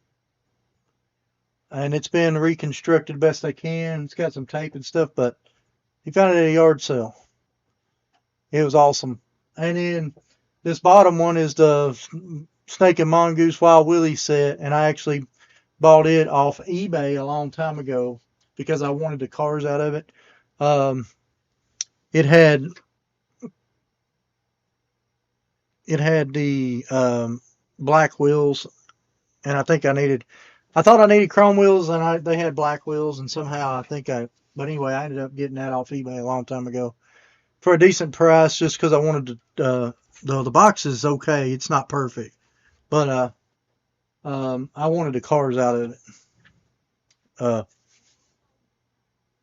and it's been reconstructed best they can. It's got some tape and stuff, but he found it at a yard sale. It was awesome. And then this bottom one is the Snake and Mongoose Wild Willie set, and I actually bought it off eBay a long time ago because I wanted the cars out of it. It had the black wheels, and I thought I needed chrome wheels, and they had black wheels, and somehow but anyway, I ended up getting that off eBay a long time ago for a decent price, just because I wanted to. The box is okay, it's not perfect, but I wanted the cars out of it.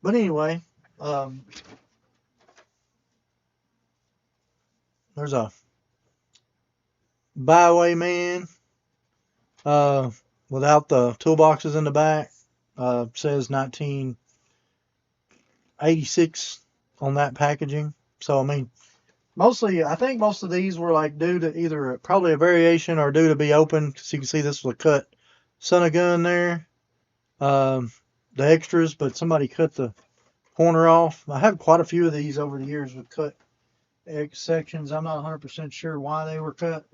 But anyway, there's a Byway Man without the toolboxes in the back. Says 1986 on that packaging. So I mean, I think most of these were like due to either probably a variation or due to be open. Because you can see this was a cut son of gun there. The extras, but somebody cut the corner off. I have quite a few of these over the years with cut sections. I'm not 100% sure why they were cut.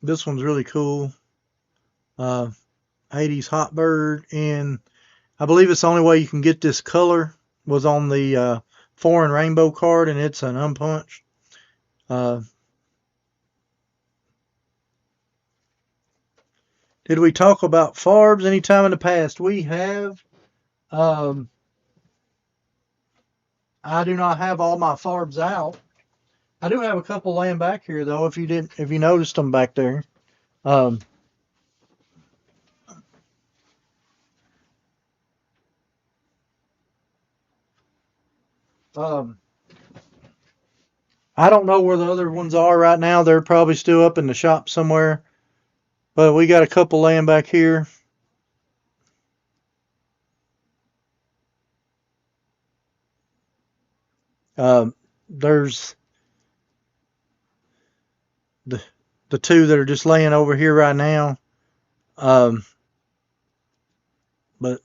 This one's really cool. 80s Hot Bird, and I believe it's the only way you can get this color was on the foreign rainbow card, and it's an unpunched. Did we talk about farbs anytime in the past? We have. I do not have all my farbs out. I do have a couple laying back here though. If you noticed them back there. I don't know where the other ones are right now. They're probably still up in the shop somewhere. But we got a couple laying back here. there's the two that are just laying over here right now. Um, but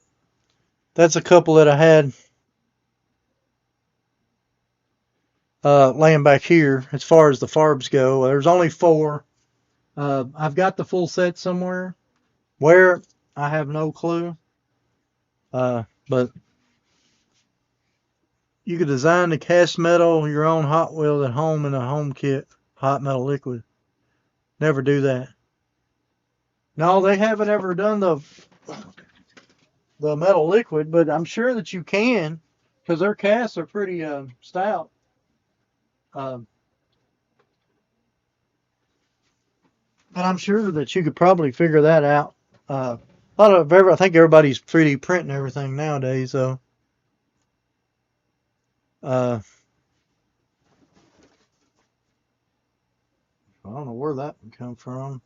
that's a couple that I had laying back here. As far as the farbs go, there's only 4. I've got the full set somewhere. Where, I have no clue. But you could design the cast metal your own Hot Wheels at home in a home kit, hot metal liquid. Never do that. No, they haven't ever done the metal liquid, but I'm sure that you can, because their casts are pretty stout. Um, and I'm sure that you could probably figure that out. I think everybody's 3D printing everything nowadays, so I don't know where that would come from.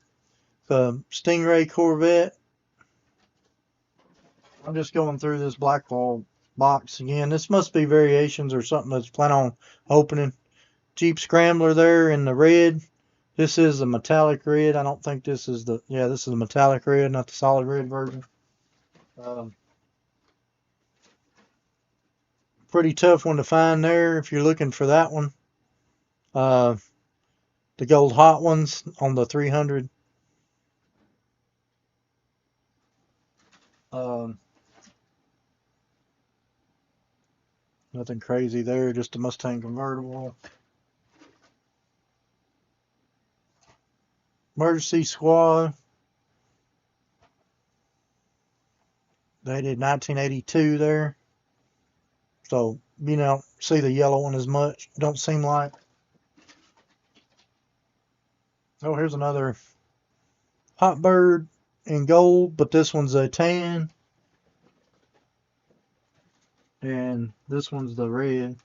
The Stingray Corvette. I'm just going through this Blackwall box again. This must be variations or something that's plan on opening. Jeep Scrambler there in the red. This is the metallic red. I don't think this is this is the metallic red, not the solid red version. Pretty tough one to find there if you're looking for that one. The gold hot ones on the 300. Nothing crazy there, just a Mustang convertible. Emergency Squad. They did 1982 there. So, see the yellow one as much. Don't seem like. Oh, here's another Hot Bird in gold, but this one's a tan. And this one's the red.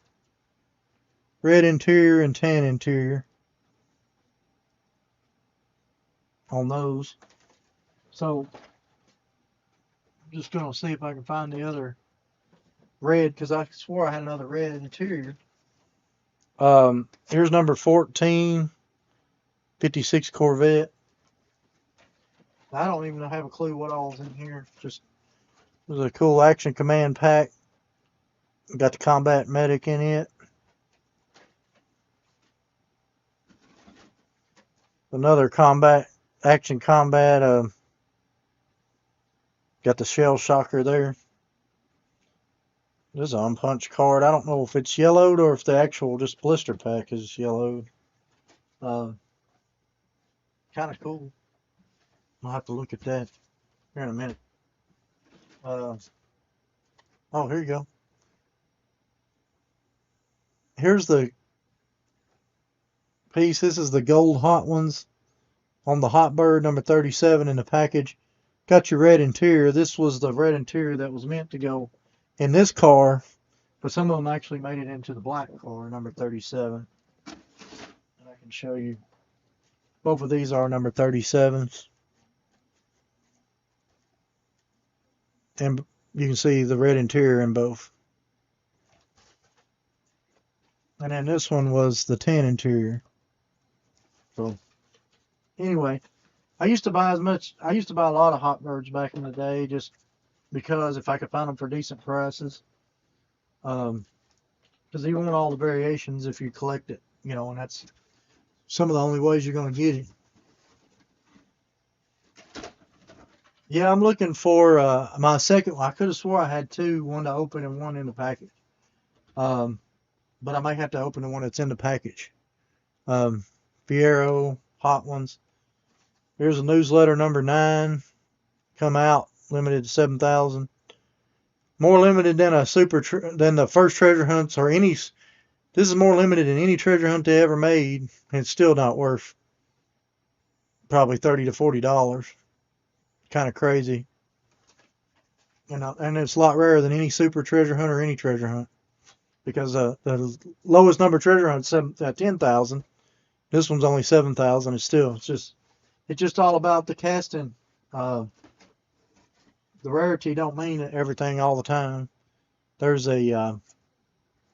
Red interior and tan interior on those. So, I'm just going to see if I can find the other red, because I swore I had another red interior. Here's number 14, 56 Corvette. I don't even have a clue what all's in here. Just, there's a cool Action Command pack. Got the Combat Medic in it. Another Action Combat. Got the Shell Shocker there. This is an unpunched card. I don't know if it's yellowed or if the actual just blister pack is yellowed. Kind of cool. I'll have to look at that here in a minute. Oh, here you go. Here's the piece. This is the gold hot ones on the Hot Bird number 37 in the package. Got your red interior. This was the red interior that was meant to go in this car, but some of them actually made it into the black car, number 37. And I can show you. Both of these are number 37s. And you can see the red interior in both. And then this one was the tan interior. So, anyway, I used to buy a lot of Hot Birds back in the day, just because if I could find them for decent prices. Because you want all the variations if you collect it, and that's some of the only ways you're going to get it. Yeah, I'm looking for my second one. I could have swore I had 2, one to open and one in the package. But I might have to open the one that's in the package. Fiero, hot ones. Here's a newsletter number 9. Come out, limited to 7,000. More limited than than the first treasure hunts or any. This is more limited than any treasure hunt they ever made, and it's still not worth probably $30 to $40. Kind of crazy. And it's a lot rarer than any super treasure hunt or any treasure hunt, because the lowest number treasure hunt is 10,000. This one's only 7,000. It's just all about the casting. The rarity don't mean everything all the time. There's a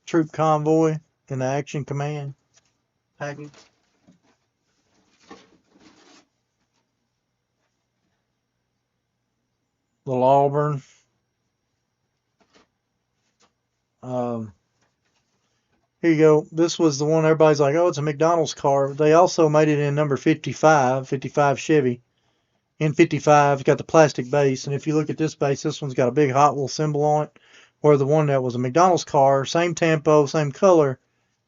troop convoy. in the Action Command package. Little Auburn. Here you go. This was the one everybody's like, oh, it's a McDonald's car. They also made it in number 55 Chevy. In 55, it's got the plastic base. And if you look at this base, this one's got a big Hot Wheels symbol on it. Where the one that was a McDonald's car, same tempo, same color,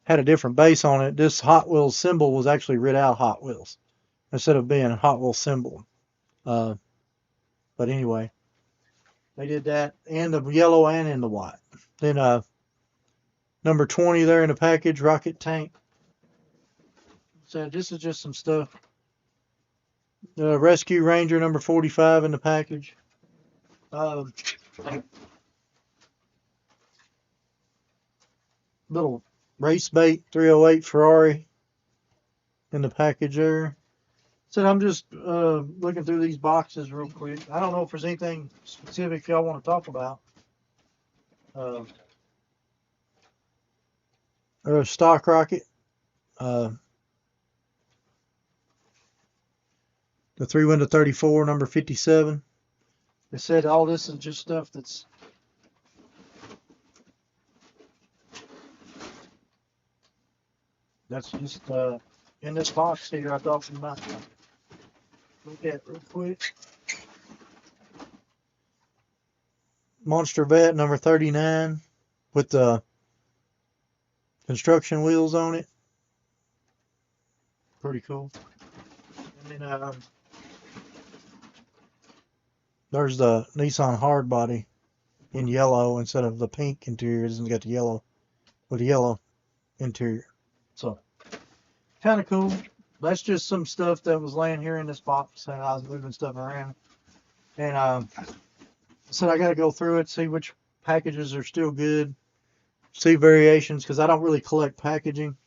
had a different base on it. This Hot Wheels symbol was actually writ out Hot Wheels instead of being a Hot Wheels symbol. But anyway, they did that in the yellow and in the white. Then number 20 there in the package, Rocket Tank. So this is just some stuff. Rescue Ranger number 45 in the package. Little Race Bait 308 Ferrari in the package there. So I'm just looking through these boxes real quick. I don't know if there's anything specific y'all want to talk about. There's a stock rocket. The 3-window 34, number 57. They said all this is just stuff that's just in this box here I thought we might look at real quick. Monster Vet number 39 with the construction wheels on it. Pretty cool. And then there's the Nissan Hardbody in yellow instead of the pink interior. It's got the yellow with the yellow interior. So kind of cool. That's just some stuff that was laying here in this box and I was moving stuff around. And I said I got to go through it, see which packages are still good, see variations, because I don't really collect packaging.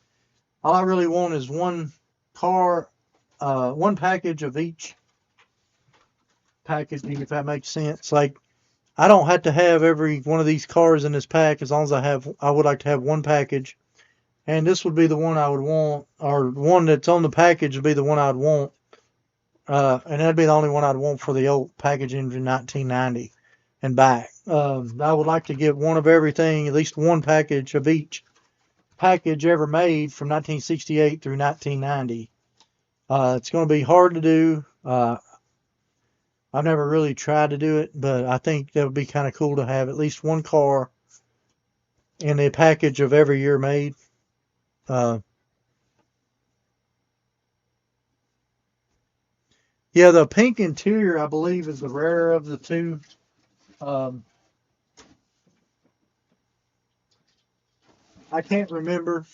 All I really want is one car, one package of each packaging, if that makes sense. Like, I don't have to have every one of these cars in this pack. As long as I would like to have one package. And this would be the one I would want, or one that's on the package would be the one I'd want. And that'd be the only one I'd want for the old packaging from 1990 and back. I would like to get one of everything, at least one package of each package ever made from 1968 through 1990. It's going to be hard to do. I've never really tried to do it, but I think that would be kind of cool to have at least one car in a package of every year made. Yeah, the pink interior, I believe, is the rarer of the two. I can't remember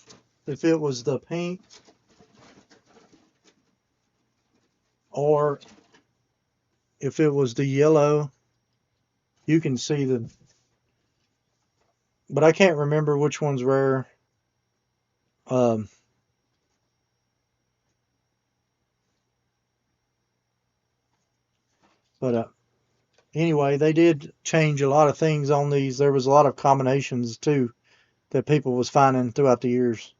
if it was the pink or if it was the yellow. You can see but I can't remember which one's rare. But anyway, they did change a lot of things on these. There was a lot of combinations too that people was finding throughout the years.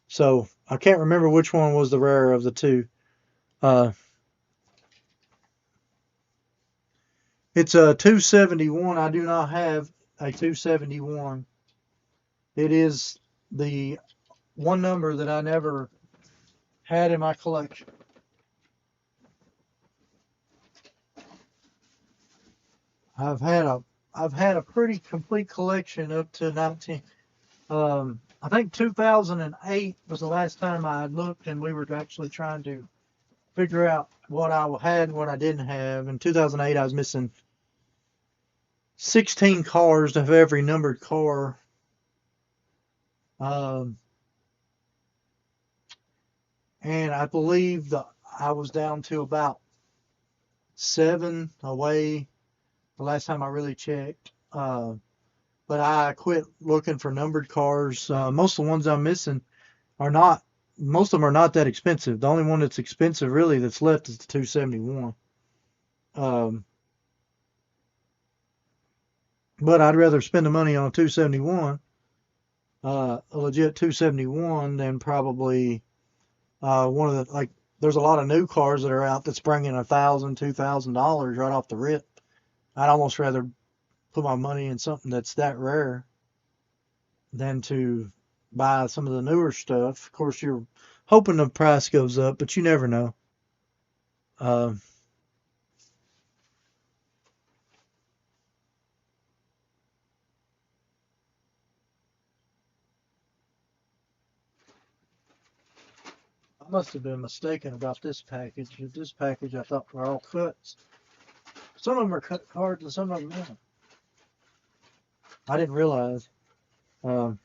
So I can't remember which one was the rarer of the two. It's a 271. I do not have a 271. It is the one number that I never had in my collection. I've had a pretty complete collection up to 19. I think 2008 was the last time I had looked, and we were actually trying to figure out what I had and what I didn't have. In 2008, I was missing 16 cars of every numbered car. And I believe I was down to about 7 away the last time I really checked. But I quit looking for numbered cars. Most of the ones I'm missing most of them are not that expensive. The only one that's expensive really that's left is the 271. But I'd rather spend the money on a 271 a legit 271, then probably one of the, like, there's a lot of new cars that are out that's bringing $1,000, $2,000 right off the rip. I'd almost rather put my money in something that's that rare than to buy some of the newer stuff. Of course, you're hoping the price goes up, but you never know. Uh, I must have been mistaken about this package. This package I thought were all cuts. Some of them are cut cards and some of them aren't. I didn't realize. Um,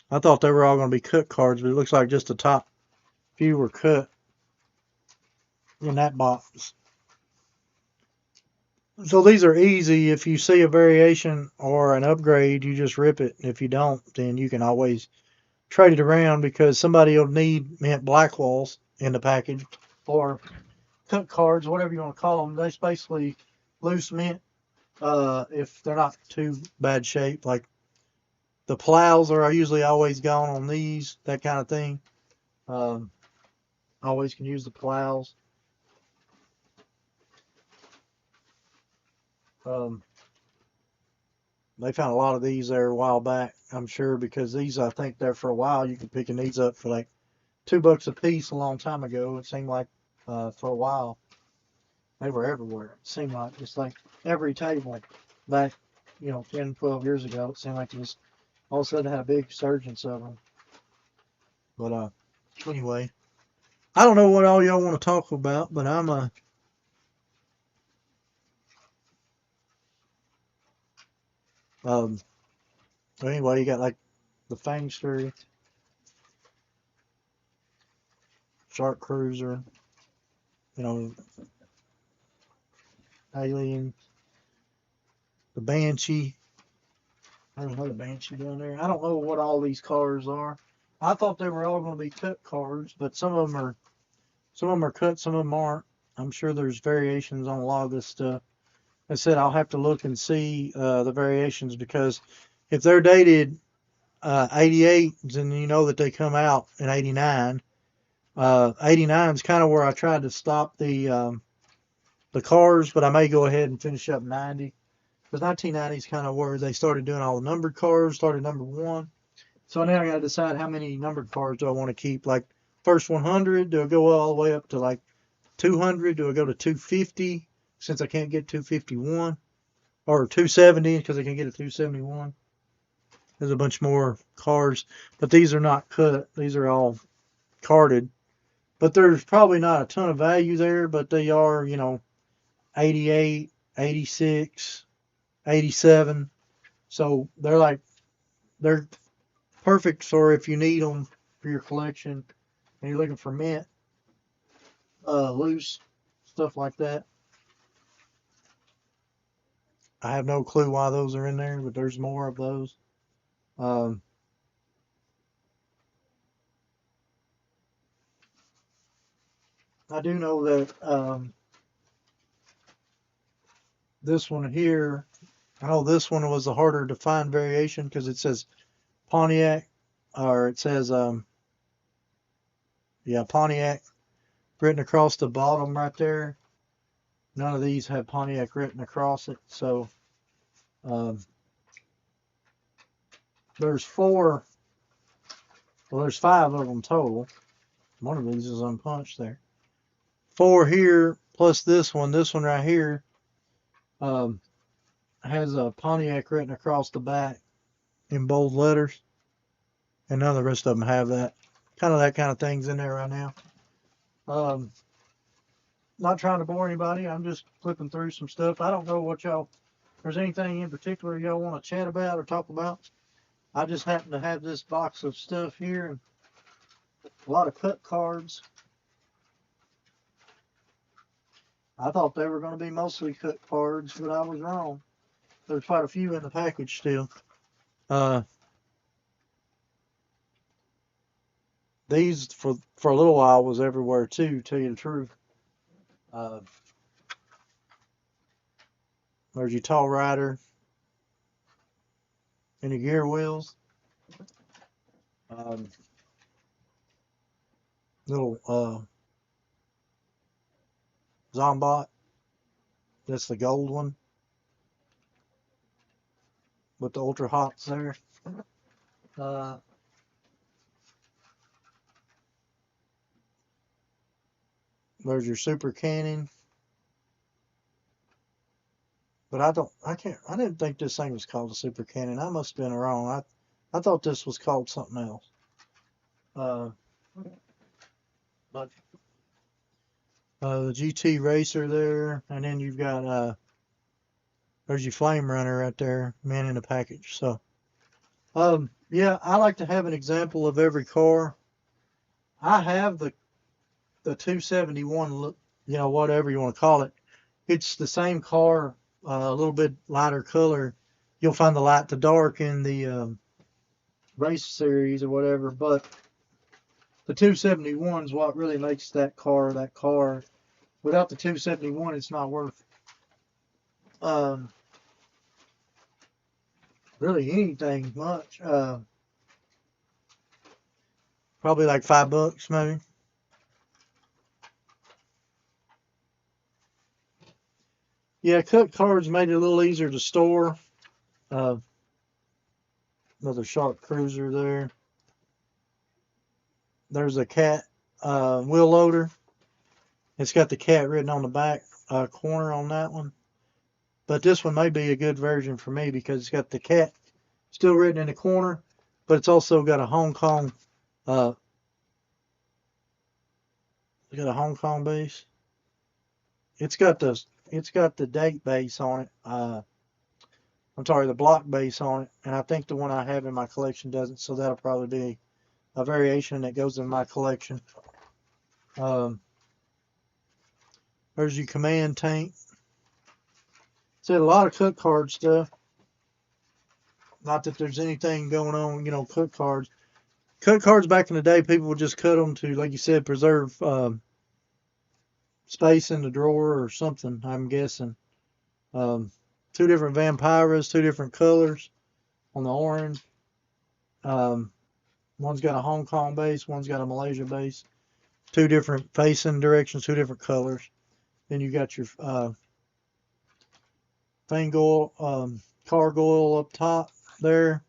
I thought they were all going to be cut cards, but it looks like just the top few were cut in that box. So these are easy. If you see a variation or an upgrade, you just rip it. If you don't, then you can always trade it around because somebody will need mint black walls in the package or cut cards, whatever you want to call them. That's basically loose mint if they're not too bad shape. Like the plows are usually always gone on these, that kind of thing. Um, always can use the plows. Um, they found a lot of these there a while back, I'm sure, because these, I think, there for a while. You could picking these up for like $2 a piece a long time ago. It seemed like for a while they were everywhere. It seemed like just like every table back, 10, 12 years ago. It seemed like it was all of a sudden had a big resurgence of them. But anyway, I don't know what all y'all want to talk about, but I'm um anyway, you got like the Fangster, Shark Cruiser, you know, Alien, the Banshee. There's another Banshee down there. I don't know what all these cars are. I thought they were all going to be cut cars, but some of them are cut, some of them aren't. I'm sure there's variations on a lot of this stuff. I said I'll have to look and see the variations because if they're dated 88, then you know that they come out in 89. 89 is kind of where I tried to stop the cars, but I may go ahead and finish up 90. Because 1990 is kind of where they started doing all the numbered cars, started number one. So now I got to decide how many numbered cars do I want to keep. Like first 100, do I go all the way up to like 200? Do I go to 250 since I can't get 251? Or 270 because I can get a 271? There's a bunch more cars, but these are not cut. These are all carded. But there's probably not a ton of value there, but they are, 88, 86, 87. So they're perfect for if you need them for your collection and you're looking for mint, loose, stuff like that. I have no clue why those are in there, but there's more of those. Um, I do know that this one here, I know this one was a harder to find variation because it says Pontiac, or it says, yeah, Pontiac written across the bottom right there. None of these have Pontiac written across it. So um, there's four, well, there's five of them total. One of these is unpunched there. Four here plus this one. This one right here um, has a Pontiac written across the back in bold letters, and none of the rest of them have that. That kind of thing's in there right now. Um, Not trying to bore anybody. I'm just flipping through some stuff. I don't know what y'all, if there's anything in particular y'all want to chat about or talk about. I just happen to have this box of stuff here and a lot of cut cards. I thought they were going to be mostly cut cards, but I was wrong. There's quite a few in the package still. Uh, these for a little while was everywhere too, to tell you the truth. Uh, there's your Tall Rider and your gear wheels. Little Zombot. That's the gold one with the ultra hots there. There's your super cannon. But I didn't think this thing was called a super cannon. I must have been wrong. I thought this was called something else. But the GT Racer there, and then you've got there's your Flame Runner right there, man in a package. So, yeah, I like to have an example of every car. I have the 271, whatever you want to call it. It's the same car, a little bit lighter color. You'll find the light to dark in the race series or whatever, but the 271 is what really makes that car that car. Without the 271, it's not worth really anything much. Probably like $5 maybe. Yeah, cut cards made it a little easier to store. Another Shark Cruiser there. There's a cat wheel loader. It's got the cat written on the back corner on that one. But this one may be a good version for me because it's got the cat still written in the corner, but it's also got a Hong Kong base. It's got the date base on it. I'm sorry, the block base on it, and I think the one I have in my collection doesn't, so that'll probably be a variation that goes in my collection. There's your command tank. Said a lot of cut card stuff. Not that there's anything going on, cut cards. Cut cards back in the day, people would just cut them to, like you said, preserve space in the drawer or something, I'm guessing. Two different Vampiras, two different colors on the orange. One's got a Hong Kong base, one's got a Malaysia base. Two different facing directions, two different colors. Then you got your gargoyle up top there.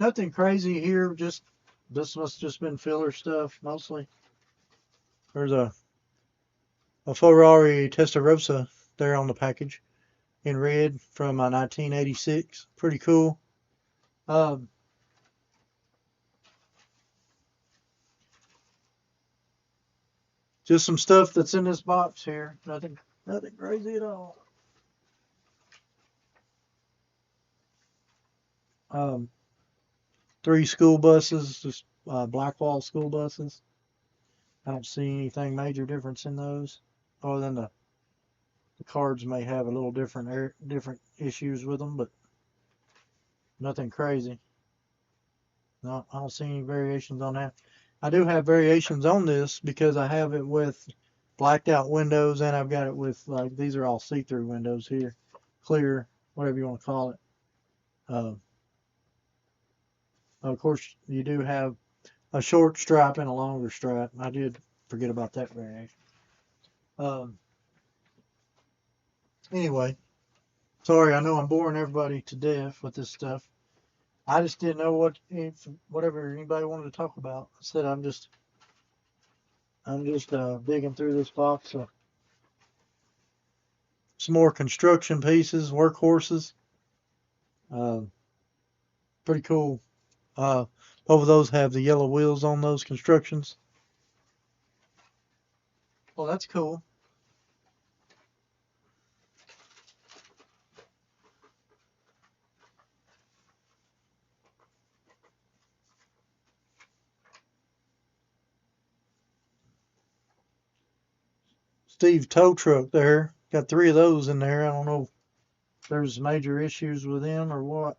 Nothing crazy here, just this must have just been filler stuff mostly. There's a Ferrari Testarossa there on the package in red from 1986. Pretty cool. Just some stuff that's in this box here. Nothing crazy at all. 3 school buses, just Blackwall school buses. I don't see anything major difference in those, other than the cards may have a little different issues with them, but nothing crazy. No, I don't see any variations on that. I do have variations on this because I have it with blacked out windows, and I've got it with, like, these are all see-through windows here, clear, whatever you want to call it. Of course, you do have a short stripe and a longer stripe. I did forget about that variation. Anyway, sorry, I know I'm boring everybody to death with this stuff. I just didn't know whatever anybody wanted to talk about. I said I'm just digging through this box. So some more construction pieces, workhorses. Pretty cool. Both of those have the yellow wheels on those constructions. Well, that's cool. Steve tow truck there. Got 3 of those in there. I don't know if there's major issues with them or what.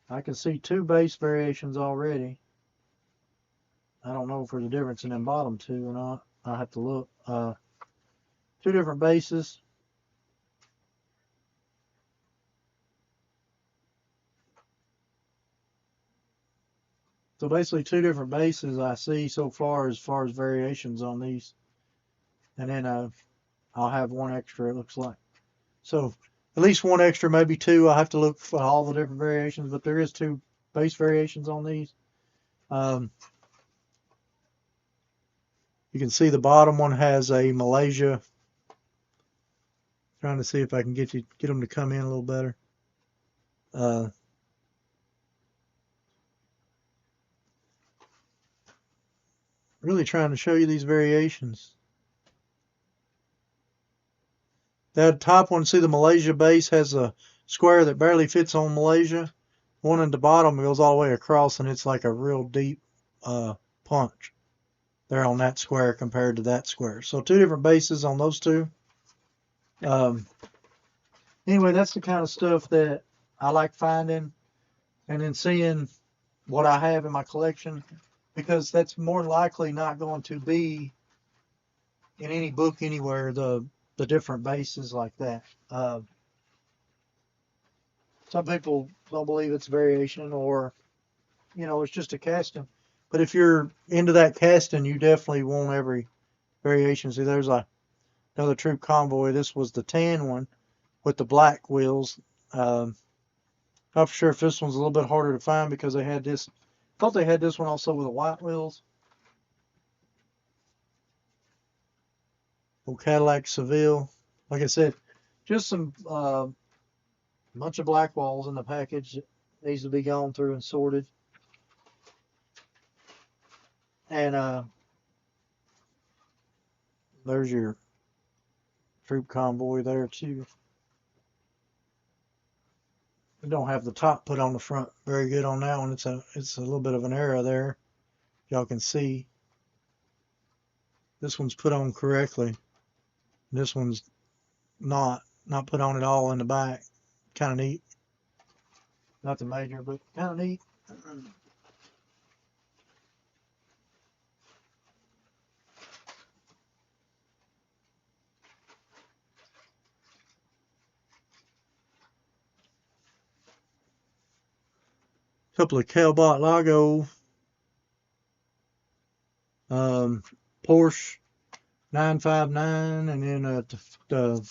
I can see 2 base variations already. I don't know if there's a difference in them bottom 2 or not. I'll have to look. 2 different bases. So basically 2 different bases I see so far as variations on these. And then I'll have 1 extra, it looks like. So at least 1 extra, maybe 2. I'll have to look for all the different variations, but there is 2 base variations on these. You can see the bottom one has a Malaysia. Trying to see if I can get them to come in a little better. Really trying to show you these variations. That top one, see the Malaysia base has a square that barely fits on Malaysia. One at the bottom goes all the way across, and it's like a real deep punch there on that square compared to that square. So 2 different bases on those 2. Anyway, that's the kind of stuff that I like finding, and then seeing what I have in my collection, because that's more likely not going to be in any book anywhere, the different bases like that. Some people don't believe it's variation, or it's just a casting. But if you're into that casting, you definitely want every variation. See, there's another troop convoy. This was the tan one with the black wheels. Not for sure if this one's a little bit harder to find because they had this. I thought they had this one also with the white wheels. Old Cadillac Seville. Like I said, just some bunch of black walls in the package that needs to be gone through and sorted. And there's your troop convoy there too. We don't have the top put on the front very good on that one. It's a little bit of an error there. Y'all can see. This one's put on correctly. This one's not put on at all in the back. Kind of neat. Nothing major, but kind of neat. Couple of Calbot Lago, Porsche 959, and then the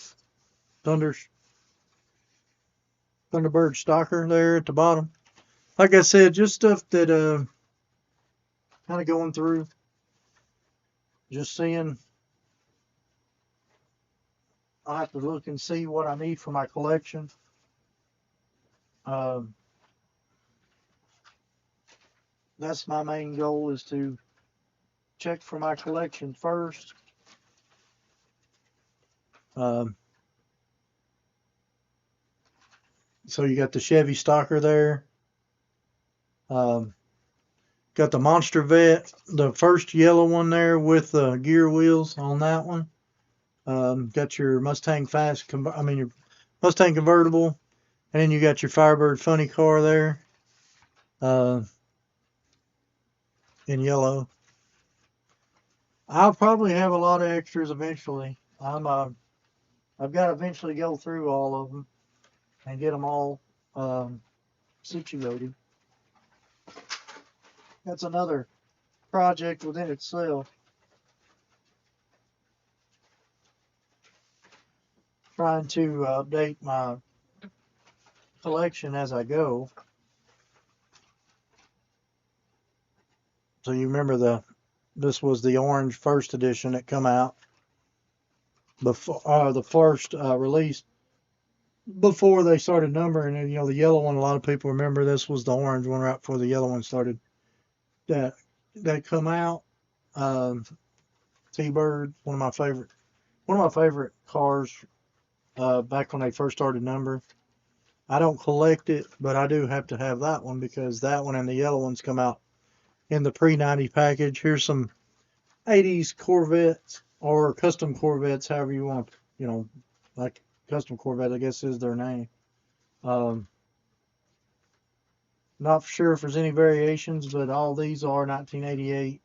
Thunderbird Stalker there at the bottom. Like I said, just stuff that kind of going through, just seeing. I'll have to look and see what I need for my collection. That's my main goal, is to check for my collection first. So you got the Chevy Stalker there. Got the Monster Vet, the first yellow one there with the gear wheels on that one. Got your Mustang your Mustang convertible, and then you got your Firebird funny car there. In yellow. I'll probably have a lot of extras eventually. I've got to eventually go through all of them and get them all situated. That's another project within itself. Trying to update my collection as I go. So you remember this was the orange first edition that come out before the first release before they started numbering. And the yellow one, a lot of people remember this was the orange one right before the yellow one started that come out. T-Bird, one of my favorite cars back when they first started numbering. I don't collect it, but I do have to have that one because that one and the yellow ones come out in the pre-90 package. Here's some 80s Corvettes or custom Corvettes, however you want, like custom Corvette, I guess is their name. Not sure if there's any variations, but all these are 1988.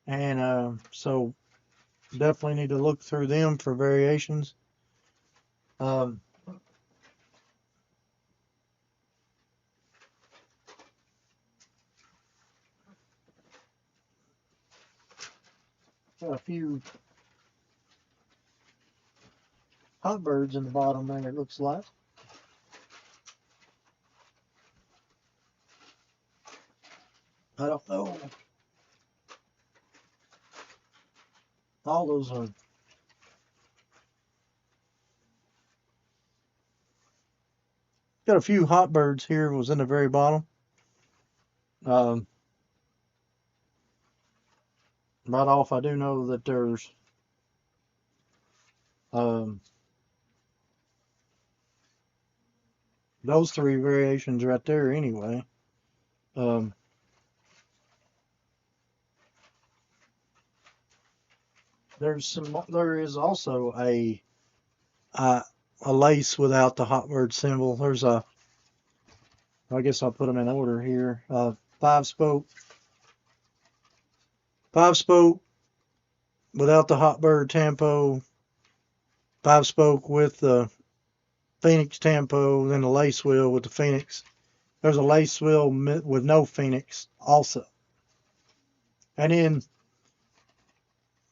And so definitely need to look through them for variations. Got a few hot birds in the bottom there, it looks like. I don't know. All those are. Got a few hot birds here, was in the very bottom. Right off, I do know that there's those three variations right there anyway. There is also a lace without the hot bird symbol. There's I guess I'll put them in order here. 5-spoke without the hot bird tampo, 5-spoke with the Phoenix tampo, then the lace wheel with the Phoenix. There's a lace wheel with no Phoenix also. And then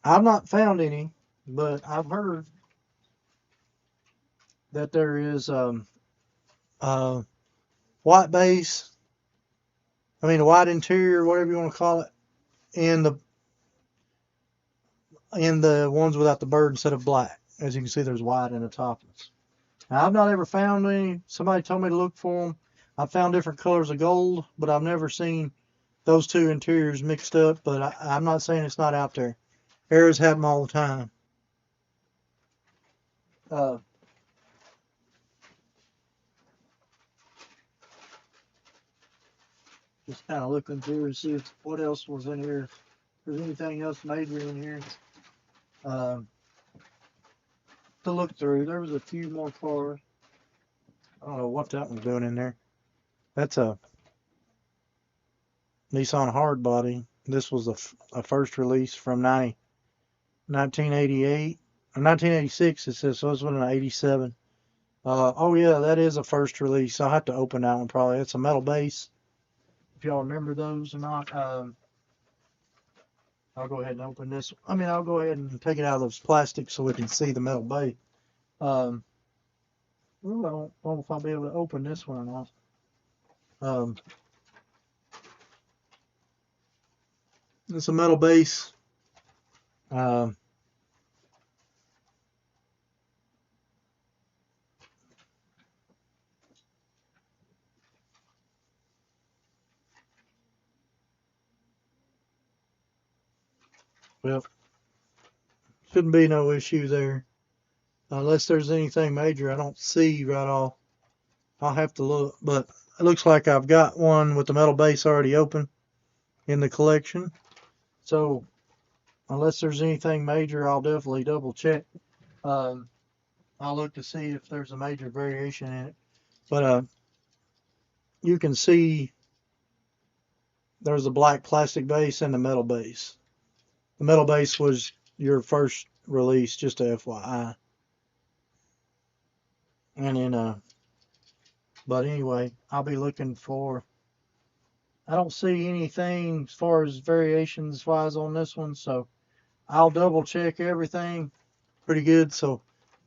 I've not found any, but I've heard that there is white base, a white interior, whatever you want to call it, in the ones without the bird instead of black. As you can see, there's white in the toppers. Now, I've not ever found any. Somebody told me to look for them. I found different colors of gold, but I've never seen those two interiors mixed up. But I'm not saying it's not out there. Errors happen all the time. Just kind of looking through to see what else was in here. If there's anything else major in here to look through. There was a few more cars. I don't know what that one's doing in there. That's a Nissan hardbody. This was a first release from 1988 or 1986. It says, so it's one in 87. Oh yeah, that is a first release. I'll have to open that one probably. It's a metal base. If y'all remember those or not, I'll go ahead and open this. I'll go ahead and take it out of those plastics so we can see the metal base. I don't know if I'll be able to open this one or not. It's a metal base. Well, shouldn't be no issue there. Unless there's anything major I don't see right off. I'll have to look. But it looks like I've got one with the metal base already open in the collection. So unless there's anything major, I'll definitely double check. I'll look to see if there's a major variation in it. But you can see there's a black plastic base and the metal base. The metal base was your first release, just a FYI. And then, but anyway, I'll be looking for. I don't see anything as far as variations wise on this one, so I'll double check everything pretty good. So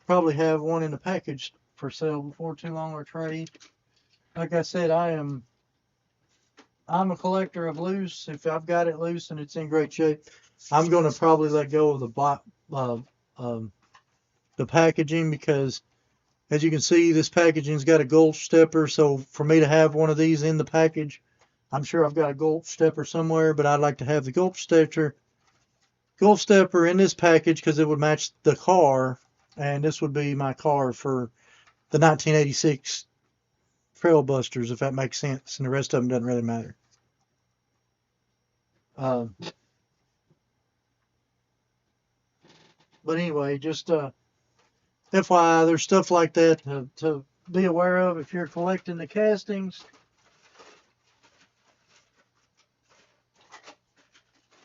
probably have one in the package for sale before too long or trade. Like I said, I'm a collector of loose. If I've got it loose and it's in great shape, I'm going to probably let go of the packaging, because as you can see, this packaging's got a gulch stepper. So for me to have one of these in the package, I'm sure I've got a gulch stepper somewhere, but I'd like to have the gulch stepper in this package because it would match the car, and this would be my car for the 1986 Trailbusters, if that makes sense, and the rest of them doesn't really matter. But anyway, just FYI, there's stuff like that to be aware of if you're collecting the castings.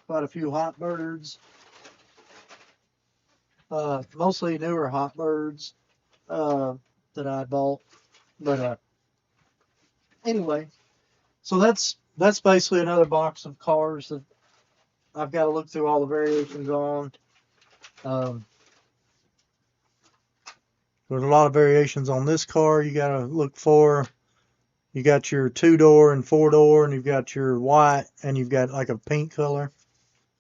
Quite a few hot birds. Mostly newer hot birds that I bought. But anyway, so that's basically another box of cars that I've got to look through all the variations on. There's a lot of variations on this car you got to look for. You got your 2-door and 4-door, and you've got your white, and you've got like a pink color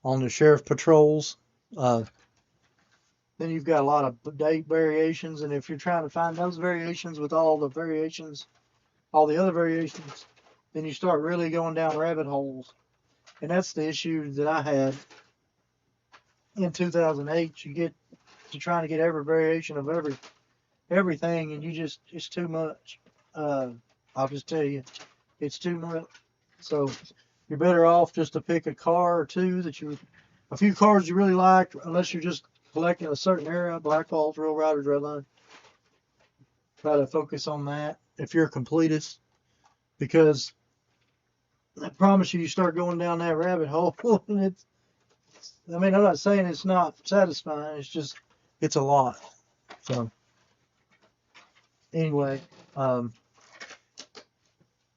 on the sheriff patrols. Then you've got a lot of date variations, and if you're trying to find those variations with all the variations, all the other variations, then you start really going down rabbit holes. And that's the issue that I had in 2008. You get to trying to get every variation of everything, and it's too much. I'll just tell you, it's too much. So you're better off just to pick a car or two a few cars you really like, unless you're just collecting a certain era, Black Hawks, Real Riders, Redline. Try to focus on that if you're a completist, because I promise you start going down that rabbit hole, and I'm not saying it's not satisfying, it's a lot. So anyway,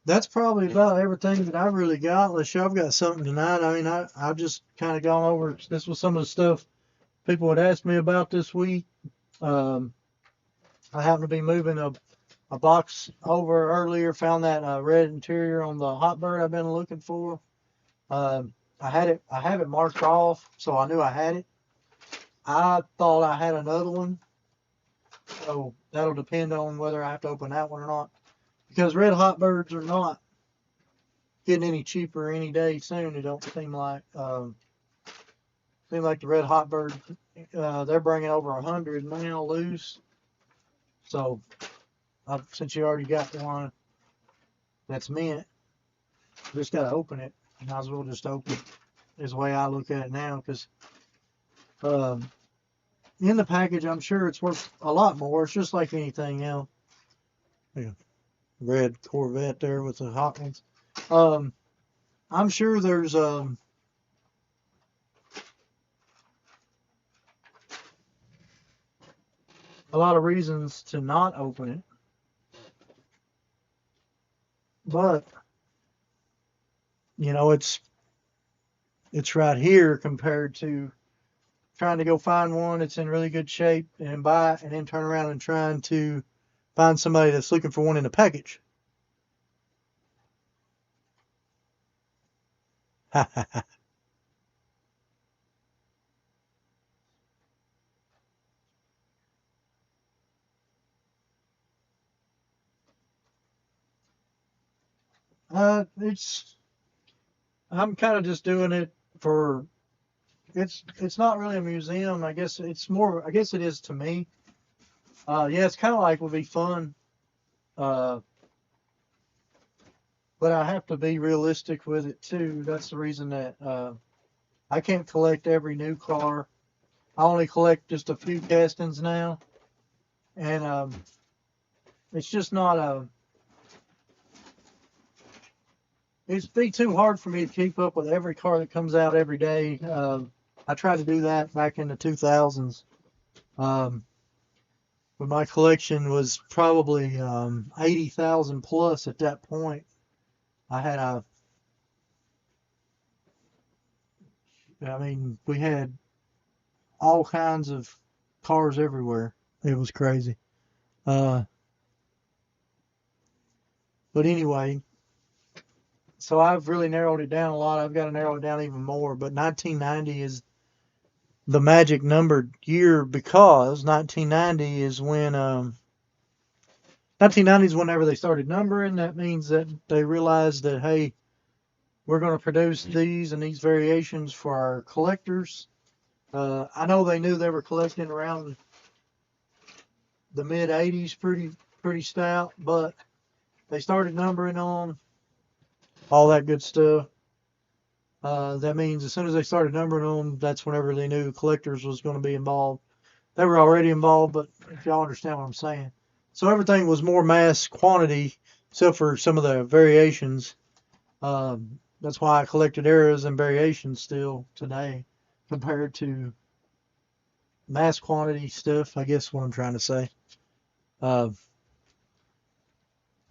that's probably about everything that I've really got, unless y'all got something tonight. I've just kind of gone over, this was some of the stuff people had asked me about this week. I happened to be moving a box over earlier, found that red interior on the Hot Bird I've been looking for. I have it marked off, so I knew I had it. I thought I had another one, so that'll depend on whether I have to open that one or not, because red Hot Birds are not getting any cheaper any day soon. It don't seem like. Seem like the red Hot Bird, they're bringing over 100 now loose. So since you already got one that's mint, just got to open it. Might as well just open it, is the way I look at it now, because in the package, I'm sure it's worth a lot more. It's just like anything else. Yeah. Red Corvette there with the hot ones. I'm sure there's a lot of reasons to not open it, but it's right here compared to trying to go find one that's in really good shape and buy it, and then turn around and trying to find somebody that's looking for one in a package. I'm kind of just doing it for, it's not really a museum. I guess it is to me. Yeah, it's kind of like would be fun. But I have to be realistic with it too. That's the reason that I can't collect every new car. I only collect just a few castings now, and it's just not it'd be too hard for me to keep up with every car that comes out every day. I tried to do that back in the 2000s. But my collection was probably 80,000 plus at that point. We had all kinds of cars everywhere. It was crazy. But anyway, so I've really narrowed it down a lot. I've got to narrow it down even more. But 1990 is the magic numbered year, because 1990 is when 1990 is whenever they started numbering. That means that they realized that, hey, we're going to produce these and these variations for our collectors. I know they knew they were collecting around the mid 80s pretty stout, but they started numbering on all that good stuff. That means as soon as they started numbering them, that's whenever they knew collectors was going to be involved. They were already involved, but if y'all understand what I'm saying. So everything was more mass quantity, except for some of the variations. That's why I collected eras and variations still today, compared to mass quantity stuff, I guess what I'm trying to say.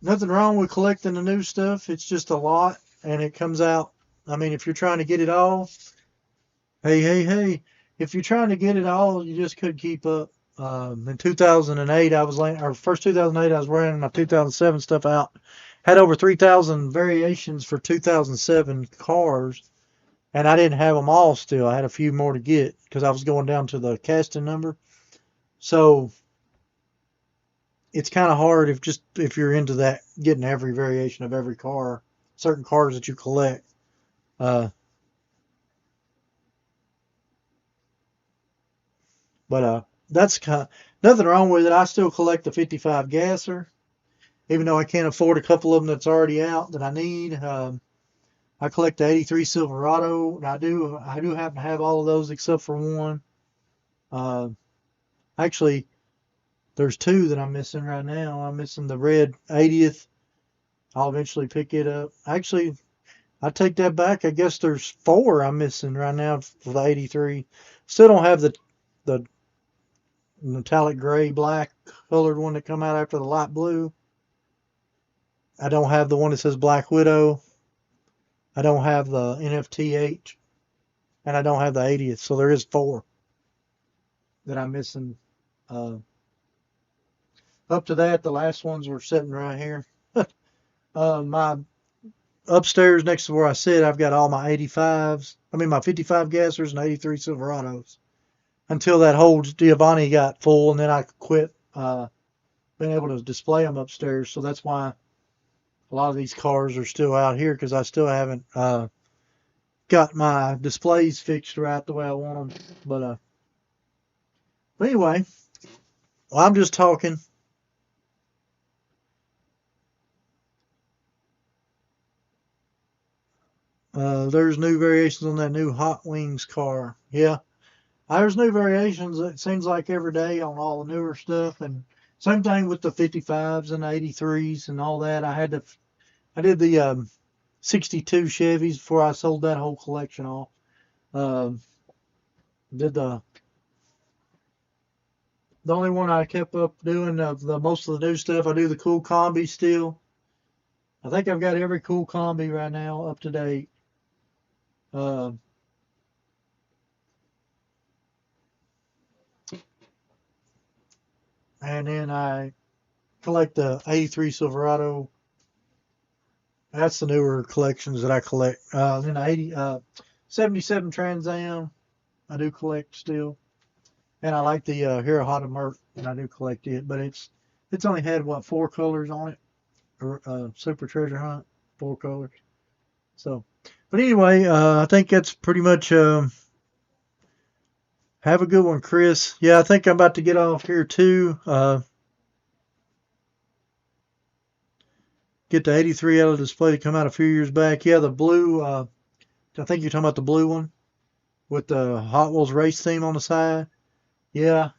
Nothing wrong with collecting the new stuff. It's just a lot, and it comes out. If you're trying to get it all, Hey. If you're trying to get it all, you just couldn't keep up. In 2008, I was laying, or first 2008, I was wearing my 2007 stuff out. Had over 3,000 variations for 2007 cars, and I didn't have them all still. I had a few more to get because I was going down to the casting number. So it's kind of hard if you're into that, getting every variation of every car, certain cars that you collect. Uh, but that's kind of, nothing wrong with it. I still collect the 55 gasser, even though I can't afford a couple of them that's already out that I need. I collect the '83 Silverado. And I do happen to have all of those except for one. Uh, Actually, there's two that I'm missing right now. I'm missing the red 80th. I'll eventually pick it up. Actually, I take that back. I guess there's four I'm missing right now for the '83. Still don't have the metallic gray black colored one that come out after the light blue. I don't have the one that says Black Widow. I don't have the NFTH, and I don't have the 80th. So there is four that I'm missing. Uh, Up to that, the last ones were sitting right here. My upstairs next to where I sit, I've got all my 85s. I mean, my 55 gassers and 83 Silverados. Until that whole Giovanni got full, and then I quit being able to display them upstairs. So that's why a lot of these cars are still out here because I still haven't got my displays fixed right the way I want them. But anyway, well, I'm just talking. There's new variations on that new Hot Wings car. Yeah, there's new variations. It seems like every day on all the newer stuff, and same thing with the 55s and 83s and all that. I did the 62 Chevys before I sold that whole collection off. Um, did the only one I kept up doing of the most of the new stuff. I do the cool combi still. I think I've got every cool combi right now up to date. Uh, and then I collect the '83 Silverado. That's the newer collections that I collect. Then the 77 Trans Am I do collect still, and I like the Hero Hada Merc, and I do collect it. But it's only had what, four colors on it, or Super Treasure Hunt, four colors. So, but anyway, I think that's pretty much. Have a good one, Chris. Yeah, I think I'm about to get off here too. Get the '83 out of the display to come out a few years back. Yeah, the blue. I think you're talking about the blue one with the Hot Wheels race theme on the side. Yeah,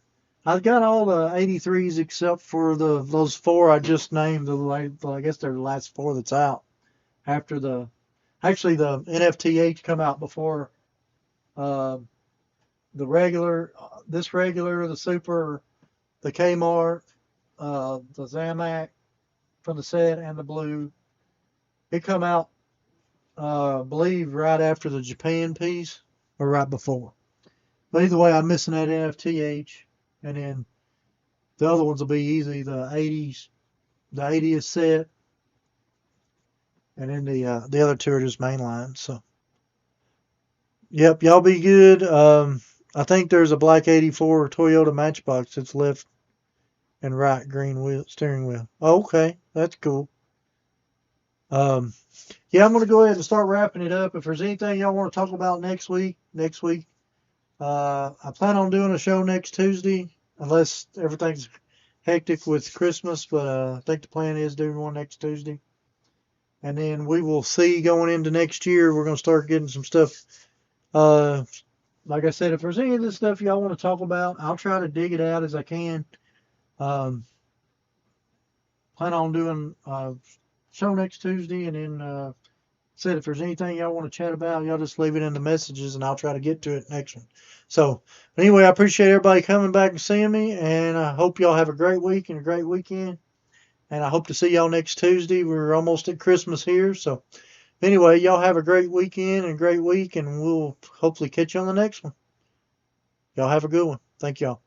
I've got all the '83s except for those four I just named. I guess they're the last four that's out after actually the NFTH come out before uh, the regular, this regular, the Super, the Kmart, the Zamac from the set, and the blue. It come out, I believe, right after the Japan piece or right before. But either way, I'm missing that NFTH, and then the other ones will be easy. The '80s, the '80th set, and then the other two are just mainline. So, yep, y'all be good. I think there's a black '84 Toyota Matchbox that's left and right green wheel steering wheel. Oh, okay, that's cool. Um, yeah, I'm gonna go ahead and start wrapping it up. If there's anything y'all want to talk about next week, I plan on doing a show next Tuesday, unless everything's hectic with Christmas. But I think the plan is doing one next Tuesday, and then we will see going into next year. We're gonna start getting some stuff. Uh, like I said, if there's any of this stuff y'all want to talk about, I'll try to dig it out as I can. Um, Plan on doing a show next Tuesday, and then said if there's anything y'all want to chat about, y'all just leave it in the messages, and I'll try to get to it next one. So anyway, I appreciate everybody coming back and seeing me, and I hope y'all have a great week and a great weekend. And I hope to see y'all next Tuesday. We're almost at Christmas here, so Anyway, y'all have a great weekend and a great week, and we'll hopefully catch you on the next one. Y'all have a good one. Thank y'all.